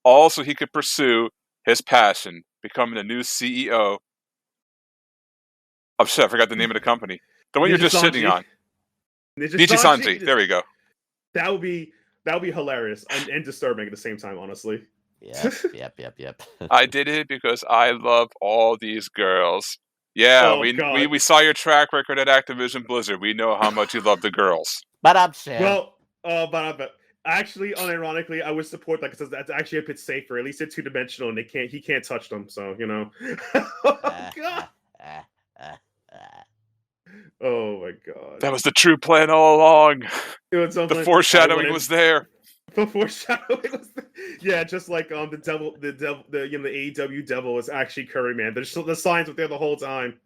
all so he could pursue his passion, becoming the new CEO of, I forgot the name of the company. The one you're just sitting on. Nijisanji. There we go. That would be hilarious and disturbing at the same time, honestly. Yep. I did it because I love all these girls. Yeah, we saw your track record at Activision Blizzard. We know how much you love the girls. But I'm sure. Well, but actually, unironically, I would support that because that's actually a bit safer. At least they're 2-dimensional and he can't touch them. So Oh god. Oh my god. That was the true plan all along. The foreshadowing was there. The foreshadowing was there. Yeah, just like the AEW devil is actually Curryman. The signs were there the whole time.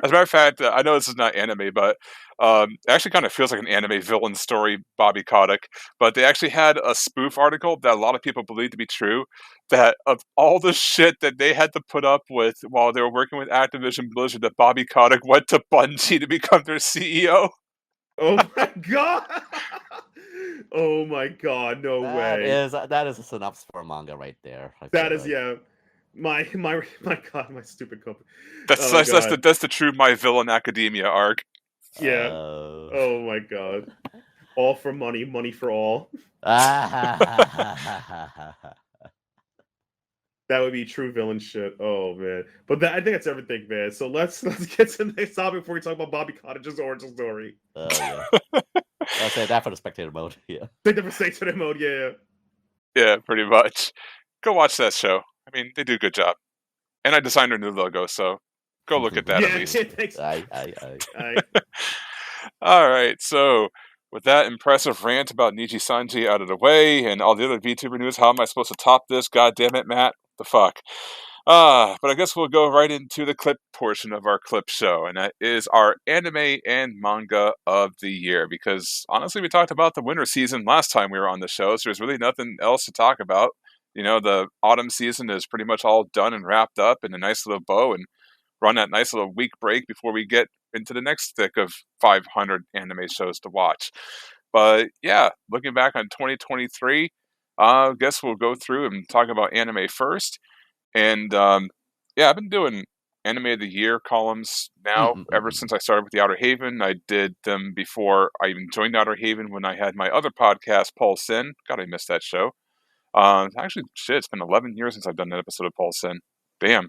As a matter of fact, I know this is not anime, but it actually kind of feels like an anime villain story, Bobby Kotick. But they actually had a spoof article that a lot of people believe to be true, that of all the shit that they had to put up with while they were working with Activision Blizzard, that Bobby Kotick went to Bungie to become their CEO. Oh my god! Oh my god! No way! That is a synopsis for a manga right there. That is, yeah. My god, my stupid company. That's the true My Villain Academia arc. Yeah. Oh my god. All for money, money for all. That would be true villain shit. Oh man. But I think that's everything, man. So let's get to the next topic before we talk about Bobby Cottage's origin story. Oh yeah. I'll say that for the spectator mode. Yeah. Take that for spectator mode. Yeah. Yeah, pretty much. go watch that show. I mean, they do a good job. And I designed their new logo, so go look at that at least. Thanks. Aye. All right, so with that impressive rant about Niji Sanji out of the way and all the other VTuber news, how am I supposed to top this? God damn it, Matt. The fuck? But I guess we'll go right into the clip portion of our clip show, and that is our anime and manga of the year. Because honestly, we talked about the winter season last time we were on the show, so there's really nothing else to talk about. You know, the autumn season is pretty much all done and wrapped up in a nice little bow, and run that nice little week break before we get into the next thick of 500 anime shows to watch. But yeah, looking back on 2023, I guess we'll go through and talk about anime first. And yeah, I've been doing anime of the year columns now ever since I started with the Outerhaven. I did them before I even joined Outerhaven when I had my other podcast, Pulse In. God, I missed that show. Actually, shit, it's been 11 years since I've done an episode of Pulse In. Damn,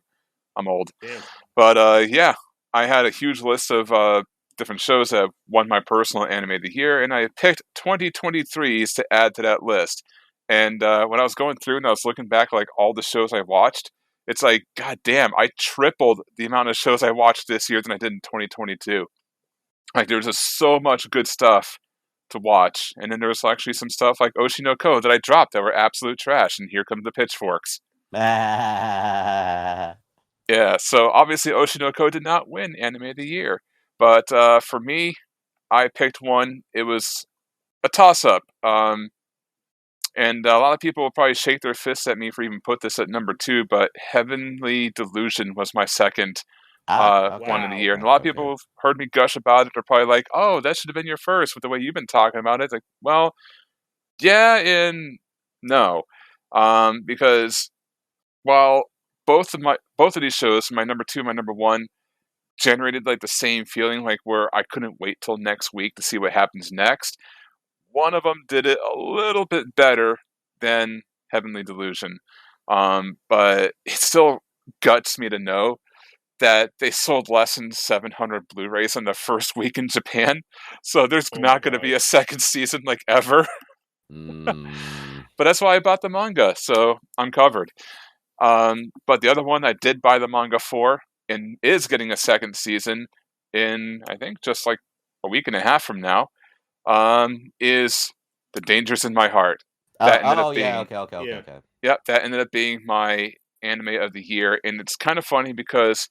I'm old. Damn. But yeah, I had a huge list of different shows that won my personal anime of the year, and I picked 2023s to add to that list. And when I was going through and I was looking back like all the shows I watched, it's like, god damn, I tripled the amount of shows I watched this year than I did in 2022. Like, there's just so much good stuff to watch. And then there was actually some stuff like Oshinoko that I dropped that were absolute trash, and here come the pitchforks. Yeah, so obviously Oshinoko did not win Anime of the Year. But for me, I picked one. It was a toss-up. And a lot of people will probably shake their fists at me for even put this at number 2, but Heavenly Delusion was my second one of the year. And a lot of people have heard me gush about it. They're probably like, oh, that should have been your first with the way you've been talking about it. It's like, well, yeah and no. Because while both of these shows, my number 2 and my number 1, generated like the same feeling, like where I couldn't wait till next week to see what happens next, one of them did it a little bit better than Heavenly Delusion. But it still guts me to know that they sold less than 700 Blu-rays in the first week in Japan. So there's not going to be a second season like ever. But that's why I bought the manga, so I'm covered. But the other one I did buy the manga for and is getting a second season in, I think, just like a week and a half from now, is The Dangers in My Heart. That ended up being, okay. Yep, that ended up being my anime of the year. And it's kind of funny because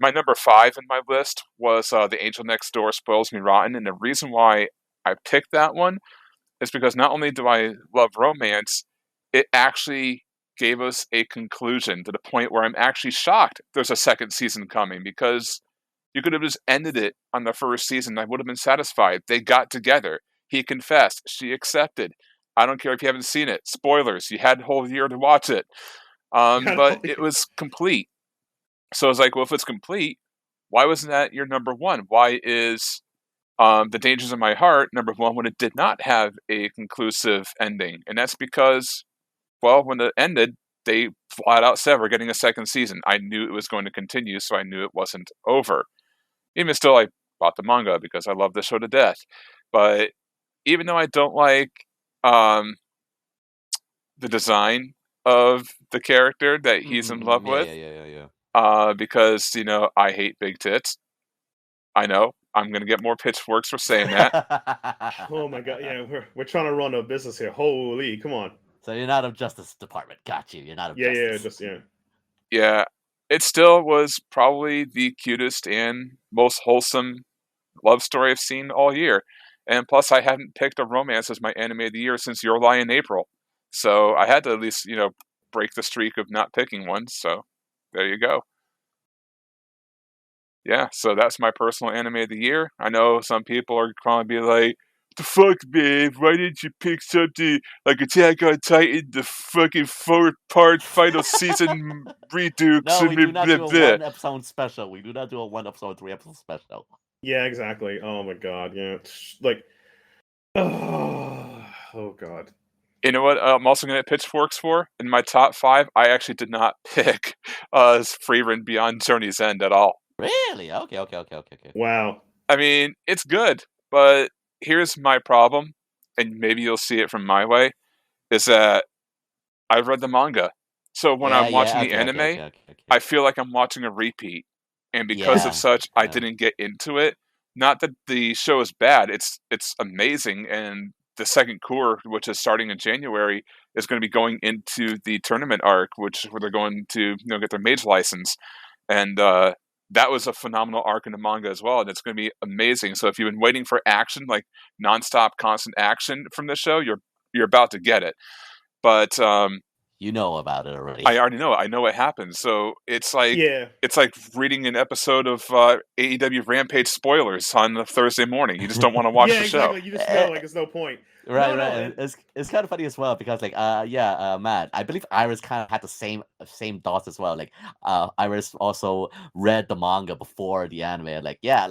my number 5 in my list was The Angel Next Door Spoils Me Rotten. And the reason why I picked that one is because not only do I love romance, it actually gave us a conclusion to the point where I'm actually shocked there's a second season coming, because you could have just ended it on the first season. I would have been satisfied. They got together. He confessed. She accepted. I don't care if you haven't seen it. Spoilers. You had the whole year to watch it. But it was complete. So I was like, well, if it's complete, why wasn't that your number 1? Why is The Dangers of My Heart number 1 when it did not have a conclusive ending? And that's because, well, when it ended, they flat out said we're getting a second season. I knew it was going to continue, so I knew it wasn't over. Even still, I bought the manga because I love the show to death. But even though I don't like the design of the character that he's in love with, because, you know, I hate big tits. I know. I'm going to get more pitchforks for saying that. Oh my god, yeah, we're trying to run a business here. Holy, come on. So you're not of Justice Department. Got you. You're not of Justice. Yeah, it still was probably the cutest and most wholesome love story I've seen all year. And plus, I hadn't picked a romance as my anime of the year since Your Lie in April. So I had to at least, you know, break the streak of not picking one. So there you go. Yeah, so that's my personal anime of the year. I know some people are going to be like, the fuck, babe? Why didn't you pick something like Attack on Titan, the fucking 4-part final season redux? No, we do not do a 1-episode special. We do not do a 1-episode, 3-episode special. Yeah, exactly. Oh my god, yeah. Like, oh god. You know what I'm also going to get pitchforks for? In my top 5, I actually did not pick Freerun Beyond Journey's End at all. Really? Okay. Wow. I mean, it's good, but here's my problem, and maybe you'll see it from my way, is that I've read the manga. So when Yeah, I'm watching yeah. the Okay, okay, anime, okay, okay, okay. I feel like I'm watching a repeat. And because of Yeah, such, I yeah. didn't get into it. Not that the show is bad, it's amazing. And the second cour, which is starting in January, is going to be going into the tournament arc, which where they're going to get their mage license. And that was a phenomenal arc in the manga as well, and it's going to be amazing. So if you've been waiting for action, like nonstop, constant action from this show, you're about to get it. But You know about it already. I already know it. I know what happens. So Yeah. it's like reading an episode of AEW Rampage spoilers on a Thursday morning. You just don't want to watch Yeah, the show. exactly. You just know, like, there's no point. Right, No, right. And it's kind of funny as well because like Matt, I believe Iris kind of had the same thoughts as well. Like Iris also read the manga before the anime. Like yeah,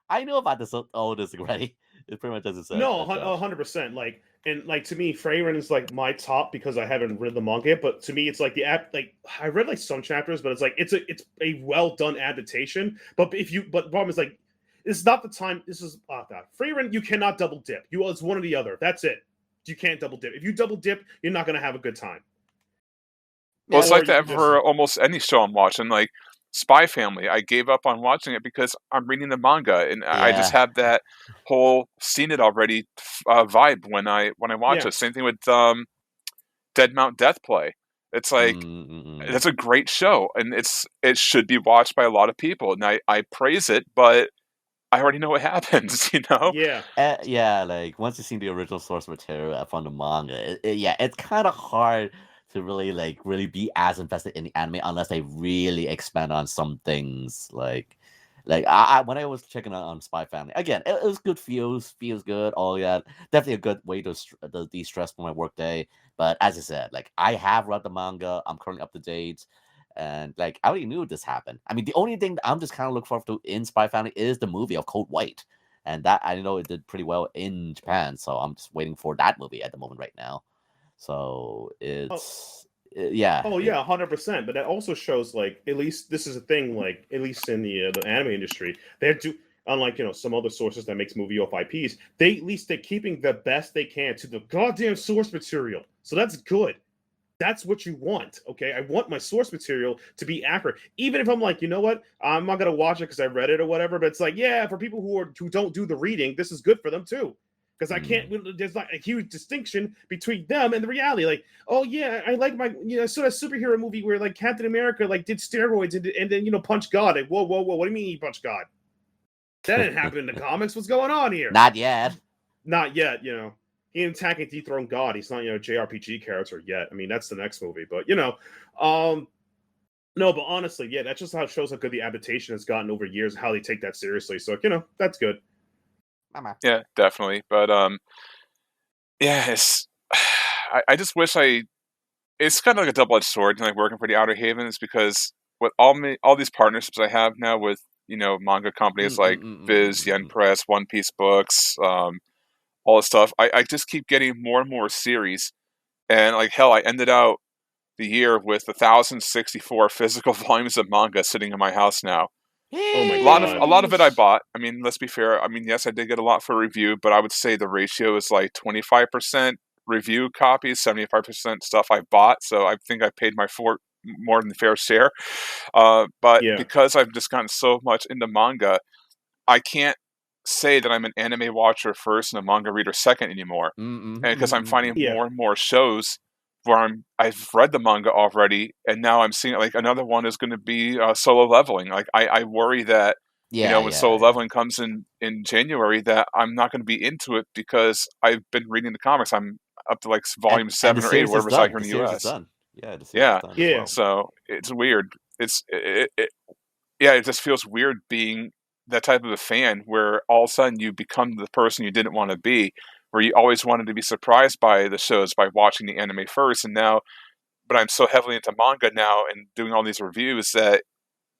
I know about all this already. It's pretty much as it said, no, Josh. 100%. Like, and like to me, Freyren is like my top because I haven't read the manga yet. But to me, it's like the app. Like I read like some chapters, but it's like it's a well done adaptation. But the problem is like it's not the time. This is God. Freyren, you cannot double dip. It's one or the other. That's it. You can't double dip. If you double dip, you're not gonna have a good time. Well, it's Yeah, Or like you that could just for almost any show I'm watching. Like Spy Family, I gave up on watching it because I'm reading the manga, and I just yeah. have that whole seen it already vibe when I watch yeah. it. Same thing with Dead Mount Death Play. It's like Mm-mm. that's a great show, and it should be watched by a lot of people. And I praise it, but I already know what happens. Yeah. Yeah, like once you've seen the original source material from the manga, yeah, it's kind of hard to really be as invested in the anime unless they really expand on some things. Like I when I was checking out on Spy Family again, it was good, feels good, all that. Definitely a good way to de-stress from my workday. But as I said, like I have read the manga, I'm currently up to date. And like I already knew this happened. I mean, the only thing that I'm just kind of looking forward to in Spy Family is the movie of Cold White, and that I know it did pretty well in Japan. So I'm just waiting for that movie at the moment right now. So Oh, yeah, oh yeah, 100%. But that also shows like at least this is a thing. Like at least in the anime industry, they're unlike some other sources that makes movie off IPs. They're keeping the best they can to the goddamn source material. So that's good. That's what you want. Okay, I want my source material to be accurate, even if I'm like, you know what, I'm not gonna watch it because I read it or whatever. But it's like, yeah, for people who don't do the reading, this is good for them too. Because I can't. There's not a huge distinction between them and the reality. Like, oh yeah, I like I saw a superhero movie where like Captain America like did steroids and then punched God. Like, whoa, whoa, whoa! What do you mean he punched God? That didn't happen in the comics. What's going on here? not yet. Not yet. He didn't attack and dethrone God. He's not, JRPG character yet. I mean, that's the next movie. But no, but honestly, yeah, that's just how it shows how good the adaptation has gotten over years, how they take that seriously. So, that's good. Mama. Yeah, definitely. But yeah, I just wish it's kind of like a double edged sword, like working for the Outerhaven, is because with all these partnerships I have now with manga companies like Viz, Yen Press, One Piece Books, all this stuff, I just keep getting more and more series, and like hell, I ended out the year with 1,064 physical volumes of manga sitting in my house now. Oh my A God. lot of it I bought. I mean, let's be fair. I mean, yes, I did get a lot for review, but I would say the ratio is like 25% review copies, 75% stuff I bought. So I think I paid more than fair share. But Yeah. because I've just gotten so much into manga, I can't say that I'm an anime watcher first and a manga reader second anymore. And because I'm finding Yeah. more and more shows where I've read the manga already, and now I'm seeing like another one is going to be Solo Leveling. Like I worry that when Solo Leveling comes in January, that I'm not going to be into it because I've been reading the comics. I'm up to like volume And the 7 or 8, series is whatever's out done. here in The the series is U.S. done. Yeah, the series is Yeah, done as Yeah. well. so it's weird. It just feels weird being that type of a fan where all of a sudden you become the person you didn't want to be, where you always wanted to be surprised by the shows by watching the anime first, and now, but I'm so heavily into manga now and doing all these reviews that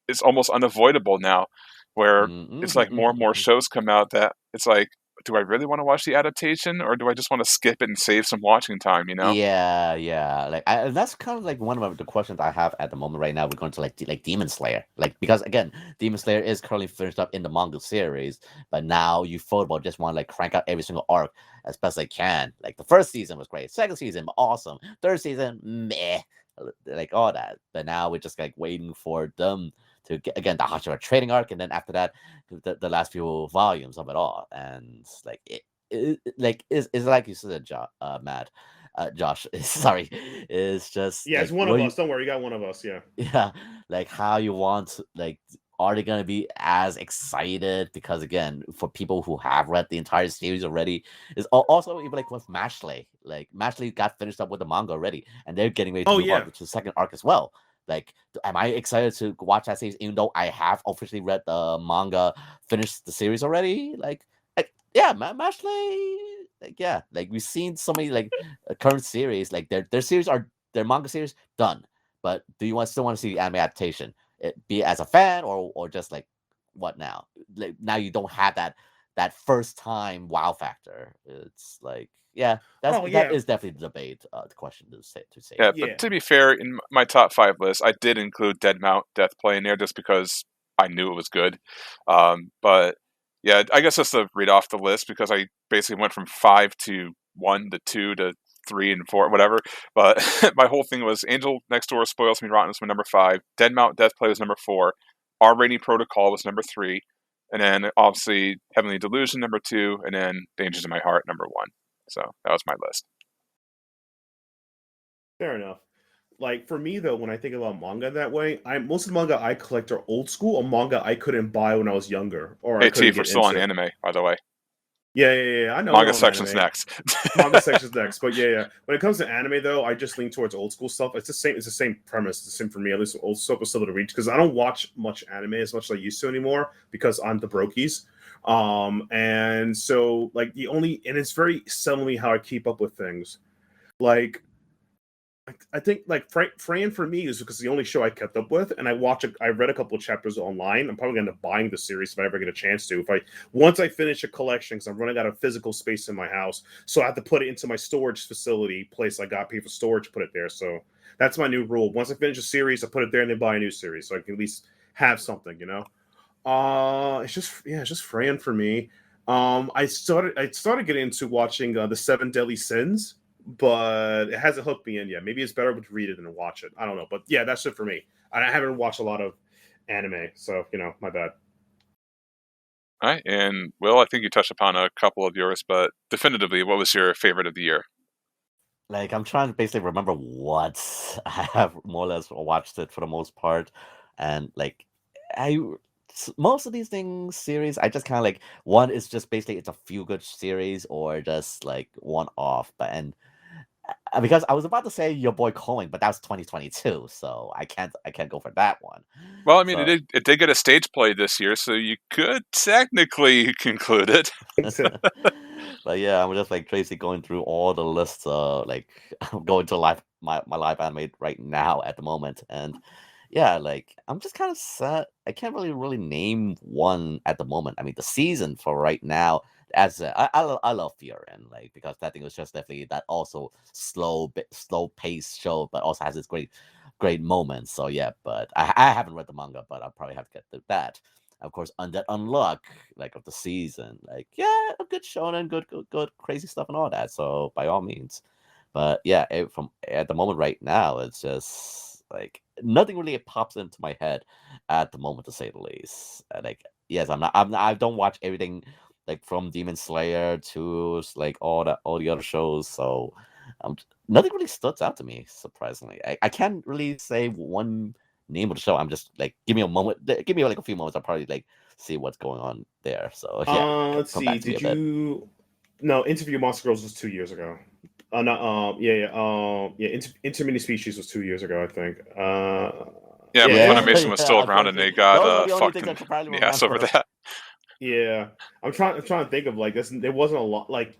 it's almost unavoidable now, where it's like more and more shows come out that it's like do I really want to watch the adaptation, or do I just want to skip it and save some watching time? Yeah. Like that's kind of like one of the questions I have at the moment right now. We're going to like Demon Slayer, like because again, Demon Slayer is currently finished up in the manga series, but now you football just want to like crank out every single arc as best I can. Like the first season was great, second season awesome, third season meh, like all that. But now we're just like waiting for them to get again the Hashira trading arc, and then after that, the last few volumes of it all, and like like is like you said, Matt, Josh. Sorry, is just Yeah, like it's one of us. Don't worry, you got one of us. Yeah. yeah, like how you want like. Are they gonna be as excited? Because again, for people who have read the entire series already, is also even like with Mashley. Like Mashley got finished up with the manga already, and they're getting ready to move on to the second arc as well. Like, am I excited to watch that series? Even though I have officially read the manga, finished the series already. Like yeah, Mashley. Like yeah, like we've seen so many like current series. Like their series are their manga series done. But do you still want to see the anime adaptation? Be it as a fan or just like what now? Like now you don't have that first time wow factor. It's like yeah, that is definitely the debate. The question to say. Yeah, but to be fair, in my top 5 list, I did include Dead Mount Death Play in there just because I knew it was good. But yeah, I guess just to read off the list because I basically went from 5 to 1 to 2 to 3 and 4, whatever. But my whole thing was Angel Next Door Spoils Me Rotten was my number 5. Dead Mount Death Play was number 4. R Rating Protocol was number 3. And then obviously Heavenly Delusion number 2. And then Dangers in My Heart number 1. So that was my list. Fair enough. Like for me though, when I think about manga that way, most of the manga I collect are old school or manga I couldn't buy when I was younger, or I couldn't We're get still on into. anime, by the way. Yeah. I know. Manga section's anime. next. Manga section's next, but yeah. When it comes to anime though, I just lean towards old school stuff. It's the same. It's the same premise. It's the same for me. At least old stuff is still to reach because I don't watch much anime as much as I used to anymore because I'm the brokies. And so like and it's very seldomly how I keep up with things. Like I think like Fran for me is because the only show I kept up with, and I read a couple of chapters online. I'm probably going to end up buying the series if I ever get a chance to. Once I finish a collection, because I'm running out of physical space in my house, so I have to put it into my storage facility place. I got paid for storage, put it there. So that's my new rule. Once I finish a series, I put it there and then buy a new series, so I can at least have something, you know. It's just Fran for me. I started getting into watching the Seven Deadly Sins, but it hasn't hooked me in yet. Maybe it's better to read it than to watch it. I don't know, but yeah, that's it for me. I haven't watched a lot of anime, so my bad. All right, and Will, I think you touched upon a couple of yours, but definitively, what was your favorite of the year? Like I'm trying to basically remember what I have more or less watched it for the most part, and like I most of these things series I just kind of like one is just basically it's a feel good series or just like one off, but and because I was about to say your boy Cohen, but that was 2022, so I can't go for that one. Well, I mean, it did get a stage play this year, so you could technically conclude it. But yeah, I'm just like Tracy going through all the lists. Like I'm going to my live anime right now at the moment, and yeah, like I'm just kind of sad. I can't really name one at the moment. I mean, the season for right now, as I love Fiorin, like because that thing was just definitely that also slow paced show, but also has its great moments. So yeah, but I haven't read the manga, but I'll probably have to get to that. Of course, Undead Unluck, like of the season, like yeah, a good shonen, good crazy stuff and all that. So by all means, but yeah, from at the moment right now, it's just like nothing really pops into my head at the moment, to say the least. Like yes, I don't watch everything like from Demon Slayer to like all the other shows. So nothing really stood out to me, surprisingly. I can't really say one name of the show. I'm just like, give me a moment, give me like a few moments. I'll probably like see what's going on there. So yeah, let's see. Did you? No, Interview Monster Girls was 2 years ago. Intermediate Species was 2 years ago, I think. When Funimation was still around and they got fucking ass over that. Yeah, I'm trying to think of like this. There wasn't a lot like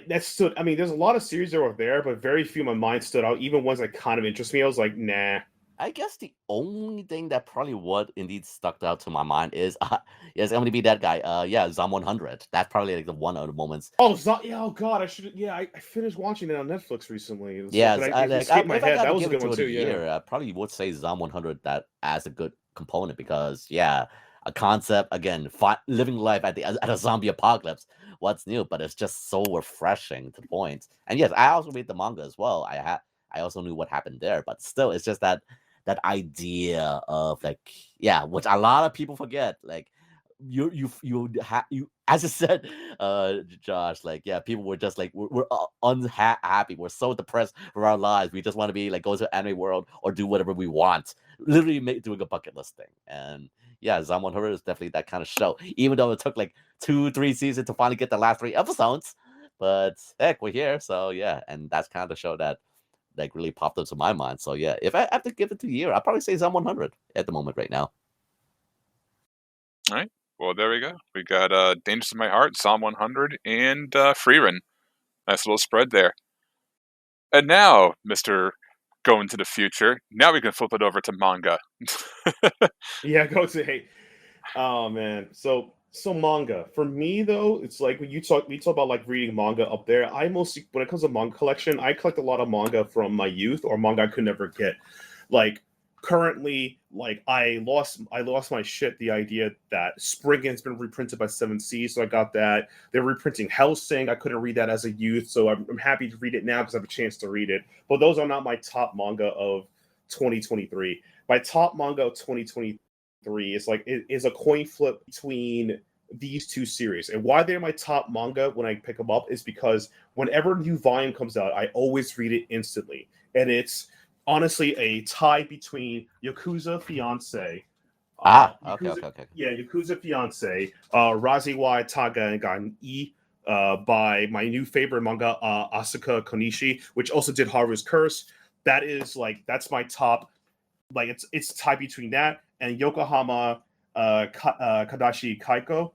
that stood. I mean, there's a lot of series that were there, but very few in my mind stood out. Even ones that kind of interest me, I was like, nah. I guess the only thing that probably would indeed stuck out to my mind is yes, I'm gonna be that guy. Yeah, Zom 100. That's probably like the one of the moments. Oh, yeah. Oh God, I should. Yeah, I finished watching it on Netflix recently. It was like, but Yes, it escaped my if I head. got That to was a give it good one to the too. Yeah. year, I probably would say Zom 100 that as a good component because yeah, a concept again, living life at a zombie apocalypse. What's new? But it's just so refreshing to the point. And yes, I also read the manga as well. I also knew what happened there, but still, it's just that idea of like yeah, which a lot of people forget. Like you as you said, Josh, like yeah, people were just like we're unhappy, we're so depressed for our lives, we just want to be like go to anime world or do whatever we want, literally doing a bucket list thing. And yeah, Zaman Horror is definitely that kind of show, even though it took like 2-3 seasons to finally get the last 3 episodes, but heck, we're here. So yeah, and that's kind of the show that like really popped up to my mind. So yeah, if I have to give it to a year, I'd probably say Zom 100 at the moment right now. All right. Well, there we go. We got Dangerous in My Heart, Psalm 100, and Freerun. Nice little spread there. And now, Mr. Going to the Future, now we can flip it over to manga. Yeah, go to hey. Oh man. So manga. For me though, it's like when we talk about like reading manga up there. I mostly when it comes to manga collection, I collect a lot of manga from my youth or manga I could never get. Like currently, like I lost my shit the idea that Spring has been reprinted by 7C, so I got that. They're reprinting Hellsing. I couldn't read that as a youth, so I'm happy to read it now because I have a chance to read it. But those are not my top manga of 2023. My top manga of 2023 is like it is a coin flip between these two series. And why they're my top manga when I pick them up is because whenever a new volume comes out, I always read it instantly. And it's honestly a tie between Yakuza Fiance. Okay, Yakuza, okay, okay. yeah, Yakuza Fiance, Raziwai Taga Gan E, by my new favorite manga, Asuka Konishi, which also did Haru's Curse. That's my top. Like it's tied between that and Yokohama Kadashi Kiko.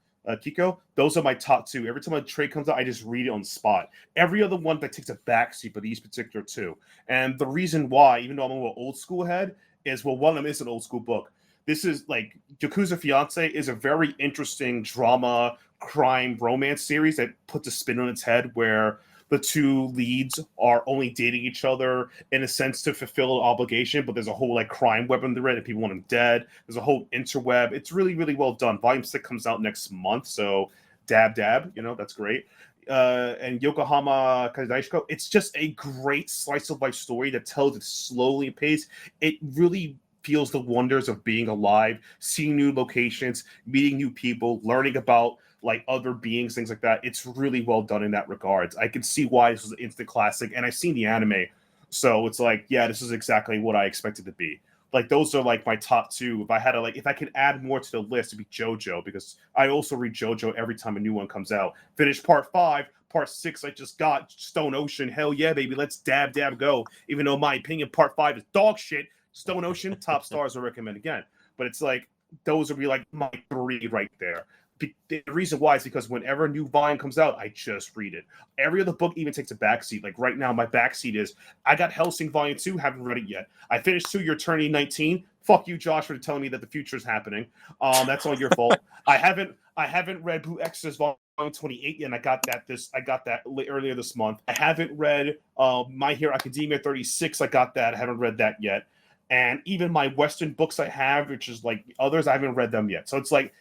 Those are my top two. Every time a trade comes out, I just read it on the spot. Every other one that takes a backseat, but these particular two. And the reason why, even though I'm a little old school head, is well, one of them is an old school book. This is like Yakuza Fiance is a very interesting drama, crime, romance series that puts a spin on its head where the two leads are only dating each other in a sense to fulfill an obligation, but there's a whole like crime web under it and people want them dead. There's a whole interweb. It's really, really well done. Volume 6 comes out next month, so dab, that's great. And Yokohama Kadaishiko, it's just a great slice of life story that tells it slowly paced. It really feels the wonders of being alive, seeing new locations, meeting new people, learning about like other beings, things like that. It's really well done in that regards. I can see why this was an instant classic, and I've seen the anime, so it's like, yeah, this is exactly what I expected to be. Like those are like my top two. If I could add more to the list, it'd be JoJo because I also read JoJo every time a new one comes out. Finished part 5, part 6 I just got Stone Ocean. Hell yeah, baby, let's dab go. Even though my opinion part 5 is dog shit, Stone Ocean top stars I recommend again. But it's like those would be like my 3 right there. The reason why is because whenever a new volume comes out, I just read it. Every other book even takes a backseat. Like right now, my backseat is I got Hellsing Volume 2, haven't read it yet. I finished To Your Eternity 19. Fuck you, Josh, for telling me that the future is happening. That's all your fault. I haven't read Blue Exorcist Volume 28 yet, and I got that earlier this month. I haven't read My Hero Academia 36. I got that. I haven't read that yet. And even my Western books I have, which is like others, I haven't read them yet. So it's like,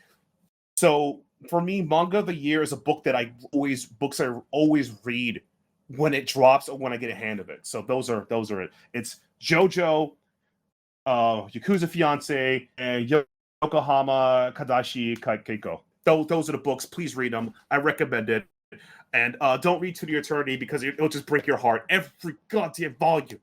so for me, manga of the year is a book that I always read when it drops or when I get a hand of it. So those are it. It's JoJo, Yakuza Fiance, and Yokohama Kadashi Keiko. Those are the books. Please read them. I recommend it. And don't read To the Eternity because it'll just break your heart every goddamn volume.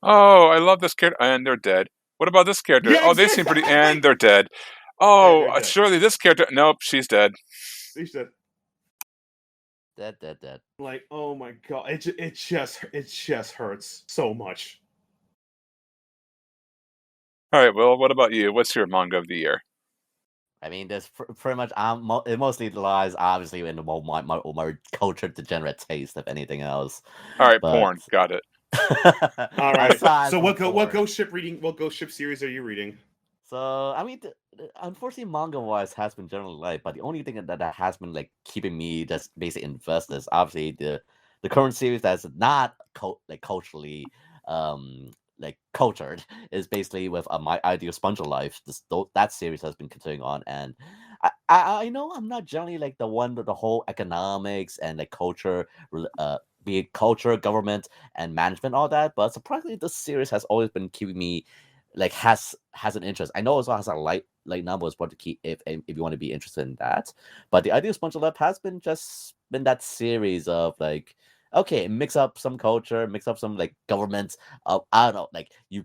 Oh, I love this character. And they're dead. What about this character? Yeah, Oh, they seem pretty. exactly. And they're dead. Yeah, Oh, they're dead. surely this character. Nope, she's dead. She's dead. Dead. Like, oh my god, it just hurts so much. All right, Will, what about you? What's your manga of the year? I mean, there's pretty much it mostly lies obviously in my culture degenerate taste, if anything else. All right, But porn. Got it. All right. Aside So from what Thor. ghost ship reading? What ghost ship series are you reading? So I mean, unfortunately, manga wise has been generally light, but the only thing that has been like keeping me just basically invested is obviously the current series that's not like culturally like cultured is basically with My Ideal Sponge of Life. That series has been continuing on, and I know I'm not generally like the one with the whole economics and like culture, be it culture, government, and management, all that. But surprisingly, this series has always been keeping me like has an interest. I know also has a light novels, but to keep if you want to be interested in that. But the Ideal Sponge Lab has been just been that series of like, okay, mix up some culture, mix up some like governments. I don't know, like you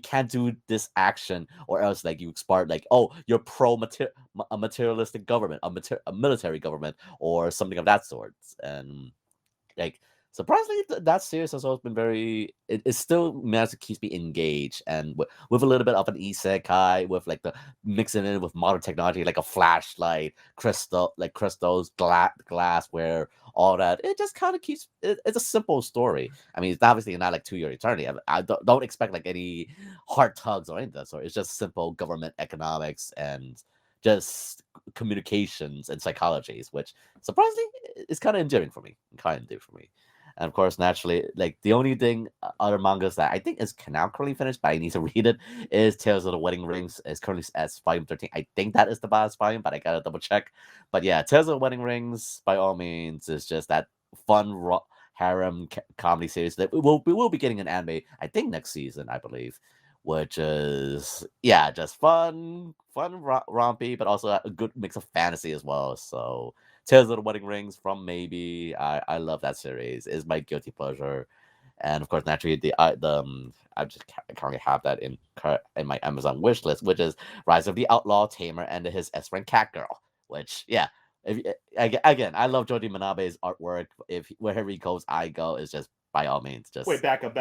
can't do this action or else like you spark like, oh, you're a materialistic government, a military government or something of that sort. And like surprisingly, that series has always been very. It still managed to keep me engaged, and with a little bit of an isekai, with like the mixing in with modern technology, like a flashlight, crystals, glassware, all that. It just kind of keeps. It's a simple story. I mean, it's obviously not like 2 Year Eternity. I don't expect like any heart tugs or anything. So it's just simple government economics and just communications and psychologies, which surprisingly is kind of endearing for me. And of course, naturally, like the only thing other mangas that I think is now currently finished, but I need to read it, is Tales of the Wedding Rings. Is currently at volume 13. I think that is the last volume, but I gotta double check. But yeah, Tales of the Wedding Rings, by all means, is just that fun harem comedy series that we will be getting an anime. I think next season, I believe, which is yeah, just fun rompy, but also a good mix of fantasy as well. So Tales of the Wedding Rings from Maybe. I love that series. Is my guilty pleasure, and of course, naturally, I just currently have that in my Amazon wish list, which is Rise of the Outlaw Tamer and his S friend Cat Girl. Which yeah, again, I love Jody Manabe's artwork. If wherever he goes, I go. Is just by all means just Wait, back up.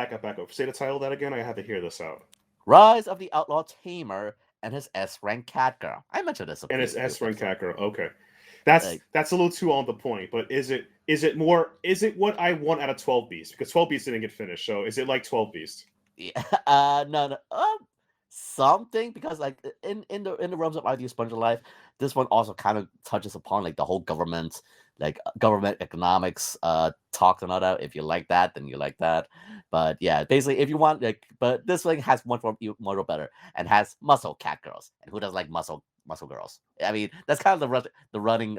Say the title of that again. I have to hear this out. Rise of the Outlaw Tamer and his S rank Cat Girl. I mentioned this a And it's few S rank episodes. hacker. Okay, Like, that's a little too on the point. But is it what I want out of 12 Beast? Because 12 Beast didn't get finished. So is it like 12 Beast? yeah, no, something because like in the realms of Ideal Sponge of Life, this one also kind of touches upon like the whole government, like government economics, talk and all that. If you like that, then you like that. But yeah, basically, if you want like, but this thing has one form more better and has muscle cat girls, and who does like muscle girls? I mean, that's kind of the running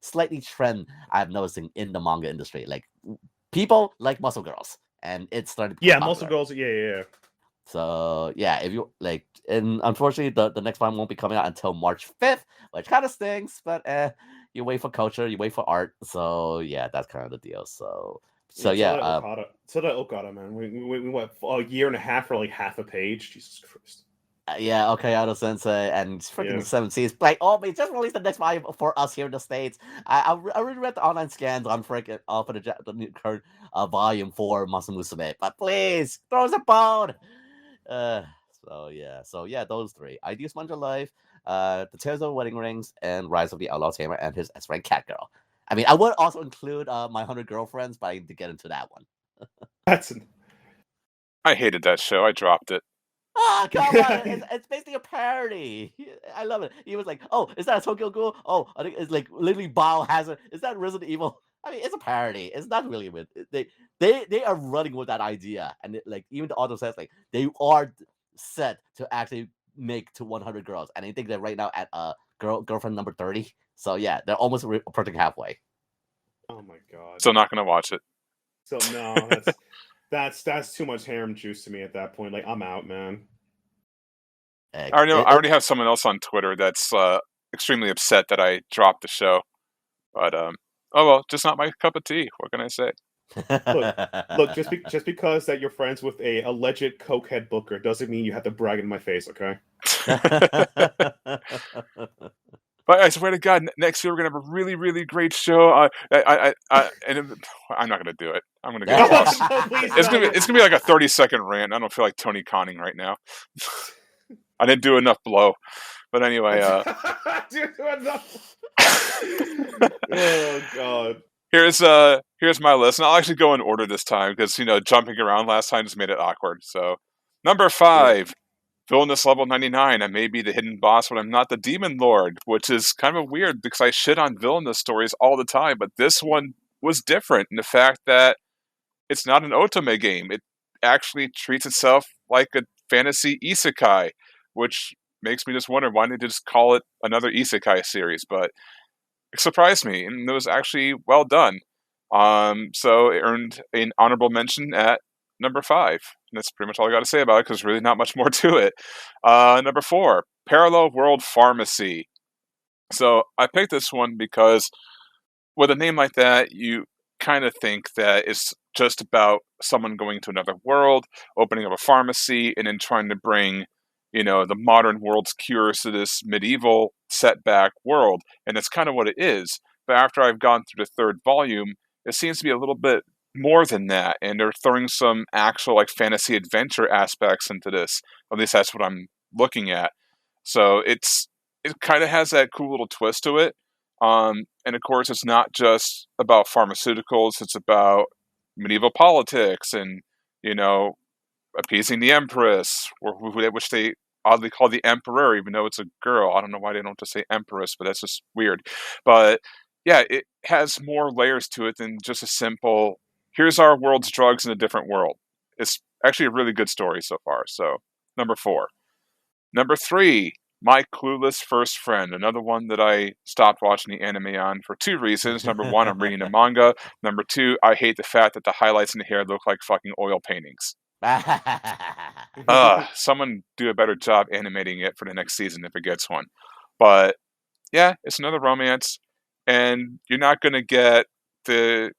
slightly trend I'm noticing in the manga industry. Like people like muscle girls, and it's starting to become Yeah, Muscle popular. Girls. Yeah. So yeah, if you like, and unfortunately, the next one won't be coming out until March 5th, which kind of stinks. But you wait for culture, you wait for art. So yeah, that's kind of the deal. So Yeah, yeah, So that Okada, man. We went a year and a half for like half a page. Jesus Christ. Yeah, okay, Auto Sensei and freaking Yeah. 7Cs. Like, oh, they just released the next volume for us here in the States. I already read the online scans on freaking for the new current volume for Masamusume. But please, throw us a bone. Uh, so yeah, those three: Ideal Sponge of Life, The Tales of Wedding Rings, and Rise of the Outlaw Tamer and his S-rank Cat Girl. I mean, I would also include My 100 Girlfriends, but I need to get into that one. That's I hated that show. I dropped it. Oh, come on. It's basically a parody. I love it. He was like, oh, is that a Tokyo Ghoul? Oh, I think it's like literally Biohazard. Is that Resident Evil? I mean, it's a parody. It's not really with they are running with that idea. And like even the author says like they are set to actually make to 100 girls. And I think they're right now at girlfriend number 30. So yeah, they're almost approaching halfway. oh my god. Still not gonna watch it. So no, that's too much harem juice to me at that point. Like I'm out, man. I already know. I already have someone else on Twitter that's extremely upset that I dropped the show. But oh well, just not my cup of tea. What can I say? Look, just because that you're friends with a alleged cokehead booker doesn't mean you have to brag in my face, okay? But I swear to God, next year we're gonna have a really, really great show. I'm not gonna do it. I'm gonna get lost. No, please, It's no. gonna be like a 30-second rant. I don't feel like Tony Conning right now. I didn't do enough blow. But anyway, Dude, enough. Oh god. Here's my list, and I'll actually go in order this time because jumping around last time just made it awkward. So, number Sure. 5, Villainous level 99. I may be the hidden boss, but I'm not the Demon Lord, which is kind of weird because I shit on villainous stories all the time, but this one was different in the fact that it's not an otome game. It actually treats itself like a fantasy isekai, which makes me just wonder why didn't they just call it another isekai series, but it surprised me, and it was actually well done. So it earned an honorable mention at number 5. And that's pretty much all I got to say about it because there's really not much more to it. Number 4, Parallel World Pharmacy. So I picked this one because with a name like that, you kind of think that it's just about someone going to another world, opening up a pharmacy, and then trying to bring, the modern world's cures to this medieval setback world. And that's kind of what it is. But after I've gone through the 3rd volume, it seems to be a little bit more than that. And they're throwing some actual like fantasy adventure aspects into this. At least that's what I'm looking at. So it kind of has that cool little twist to it. And of course, it's not just about pharmaceuticals, it's about medieval politics and, appeasing the empress, which they oddly call the emperor, even though it's a girl. I don't know why they don't just say empress, but that's just weird. But yeah, it has more layers to it than just a simple, here's our world's drugs in a different world. It's actually a really good story so far. So, number 4. Number 3, My Clueless First Friend, another one that I stopped watching the anime on for 2 reasons. Number 1, I'm reading the manga. Number 2, I hate the fact that the highlights in the hair look like fucking oil paintings. Someone do a better job animating it for the next season if it gets one. But yeah, it's another romance, and you're not gonna get the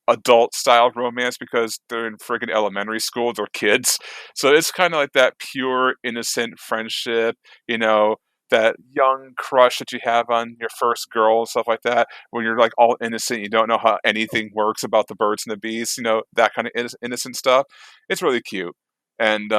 adult style romance because they're in friggin' elementary school, they're kids. So it's kind of like that pure innocent friendship, that young crush that you have on your first girl and stuff like that. When you're like all innocent, you don't know how anything works about the birds and the bees, that kind of innocent stuff. It's really cute, and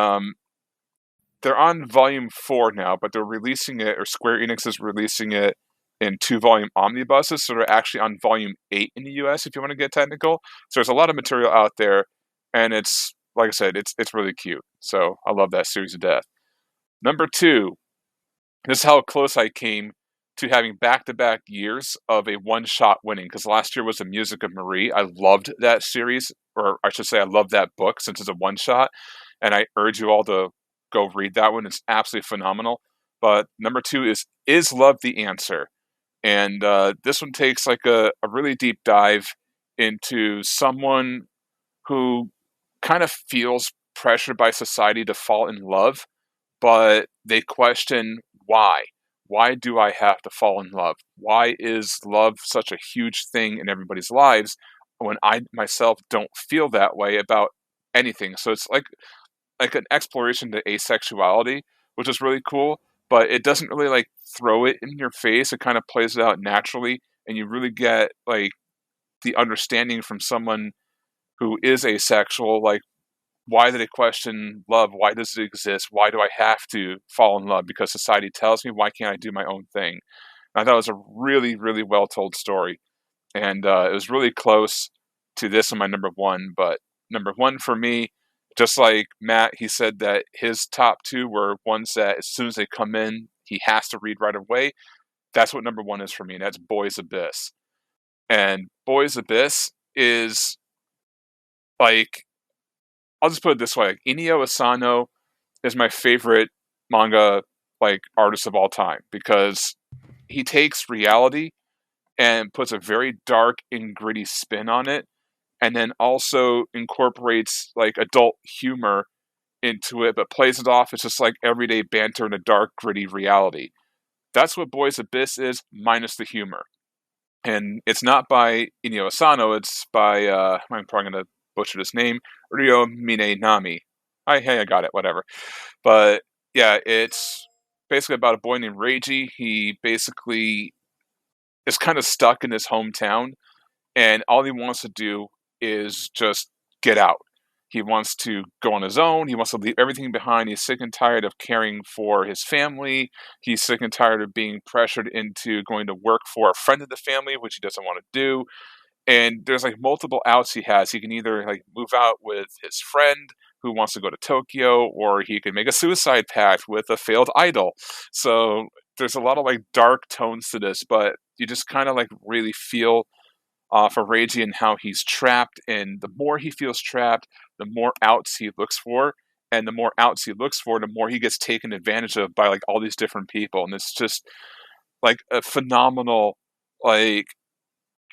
they're on volume 4 now, but they're releasing it, or Square Enix is releasing it in 2-volume omnibuses, so they're actually on volume 8 in the US, if you want to get technical. So there's a lot of material out there, and it's, like I said, it's really cute. So I love that series of death. Number 2, this is how close I came to having back-to-back years of a one-shot winning, because last year was The Music of Marie. I loved that series, or I should say I loved that book since it's a one-shot, and I urge you all to go read that one. It's absolutely phenomenal. But number 2 is Love the Answer? And this one takes like a really deep dive into someone who kind of feels pressured by society to fall in love, but they question why. Why do I have to fall in love? Why is love such a huge thing in everybody's lives when I myself don't feel that way about anything? So it's like an exploration to asexuality, which is really cool, but it doesn't really like throw it in your face. It kind of plays it out naturally, and you really get like the understanding from someone who is asexual, like why do they question love? Why does it exist? Why do I have to fall in love? Because society tells me. Why can't I do my own thing? And I thought it was a really, really well told story, and it was really close to this on my number 1. But number 1 for me, just like Matt, he said that his top 2 were ones that as soon as they come in, he has to read right away. That's what number 1 is for me, and that's Boys Abyss. And Boys Abyss is like, I'll just put it this way: Inio Asano is my favorite manga like artist of all time because he takes reality and puts a very dark and gritty spin on it, and then also incorporates like adult humor into it, but plays it off as just like everyday banter in a dark, gritty reality. That's what Boys Abyss is, minus the humor. And it's not by Inio Asano, it's by, I'm probably going to butcher this name, Ryo Minenami. Hey, I got it, whatever. But yeah, it's basically about a boy named Reiji. He basically is kind of stuck in his hometown, and all he wants to do is just get out. He wants to go on his own. He wants to leave everything behind. He's sick and tired of caring for his family. He's sick and tired of being pressured into going to work for a friend of the family, which he doesn't want to do. And there's like multiple outs he has. He can either like move out with his friend who wants to go to Tokyo, or he can make a suicide pact with a failed idol. So there's a lot of like dark tones to this, but you just kind of like really feel for Reiji and how he's trapped. And the more he feels trapped, the more outs he looks for. And the more outs he looks for, the more he gets taken advantage of by like all these different people. And it's just like a phenomenal like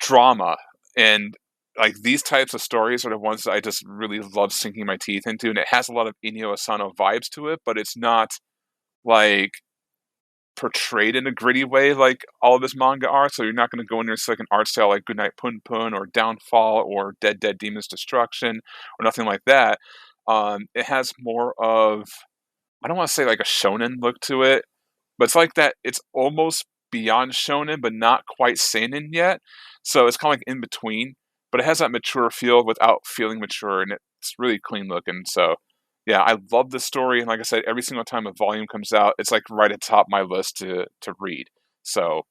drama. And like these types of stories are the ones that I just really love sinking my teeth into. And it has a lot of Inyo Asano vibes to it, but it's not like portrayed in a gritty way like all of his manga are. So you're not going to go in there and see like an art style like Goodnight Pun Pun or Downfall or Dead Dead Demon's Destruction or nothing like that. It has more of, I don't want to say like a shonen look to it, but it's like that. It's almost beyond shonen, but not quite seinen yet. So it's kind of like in between, but it has that mature feel without feeling mature, and it's really clean looking. So yeah, I love the story, and like I said, every single time a volume comes out, it's like right at the top of my list to read. So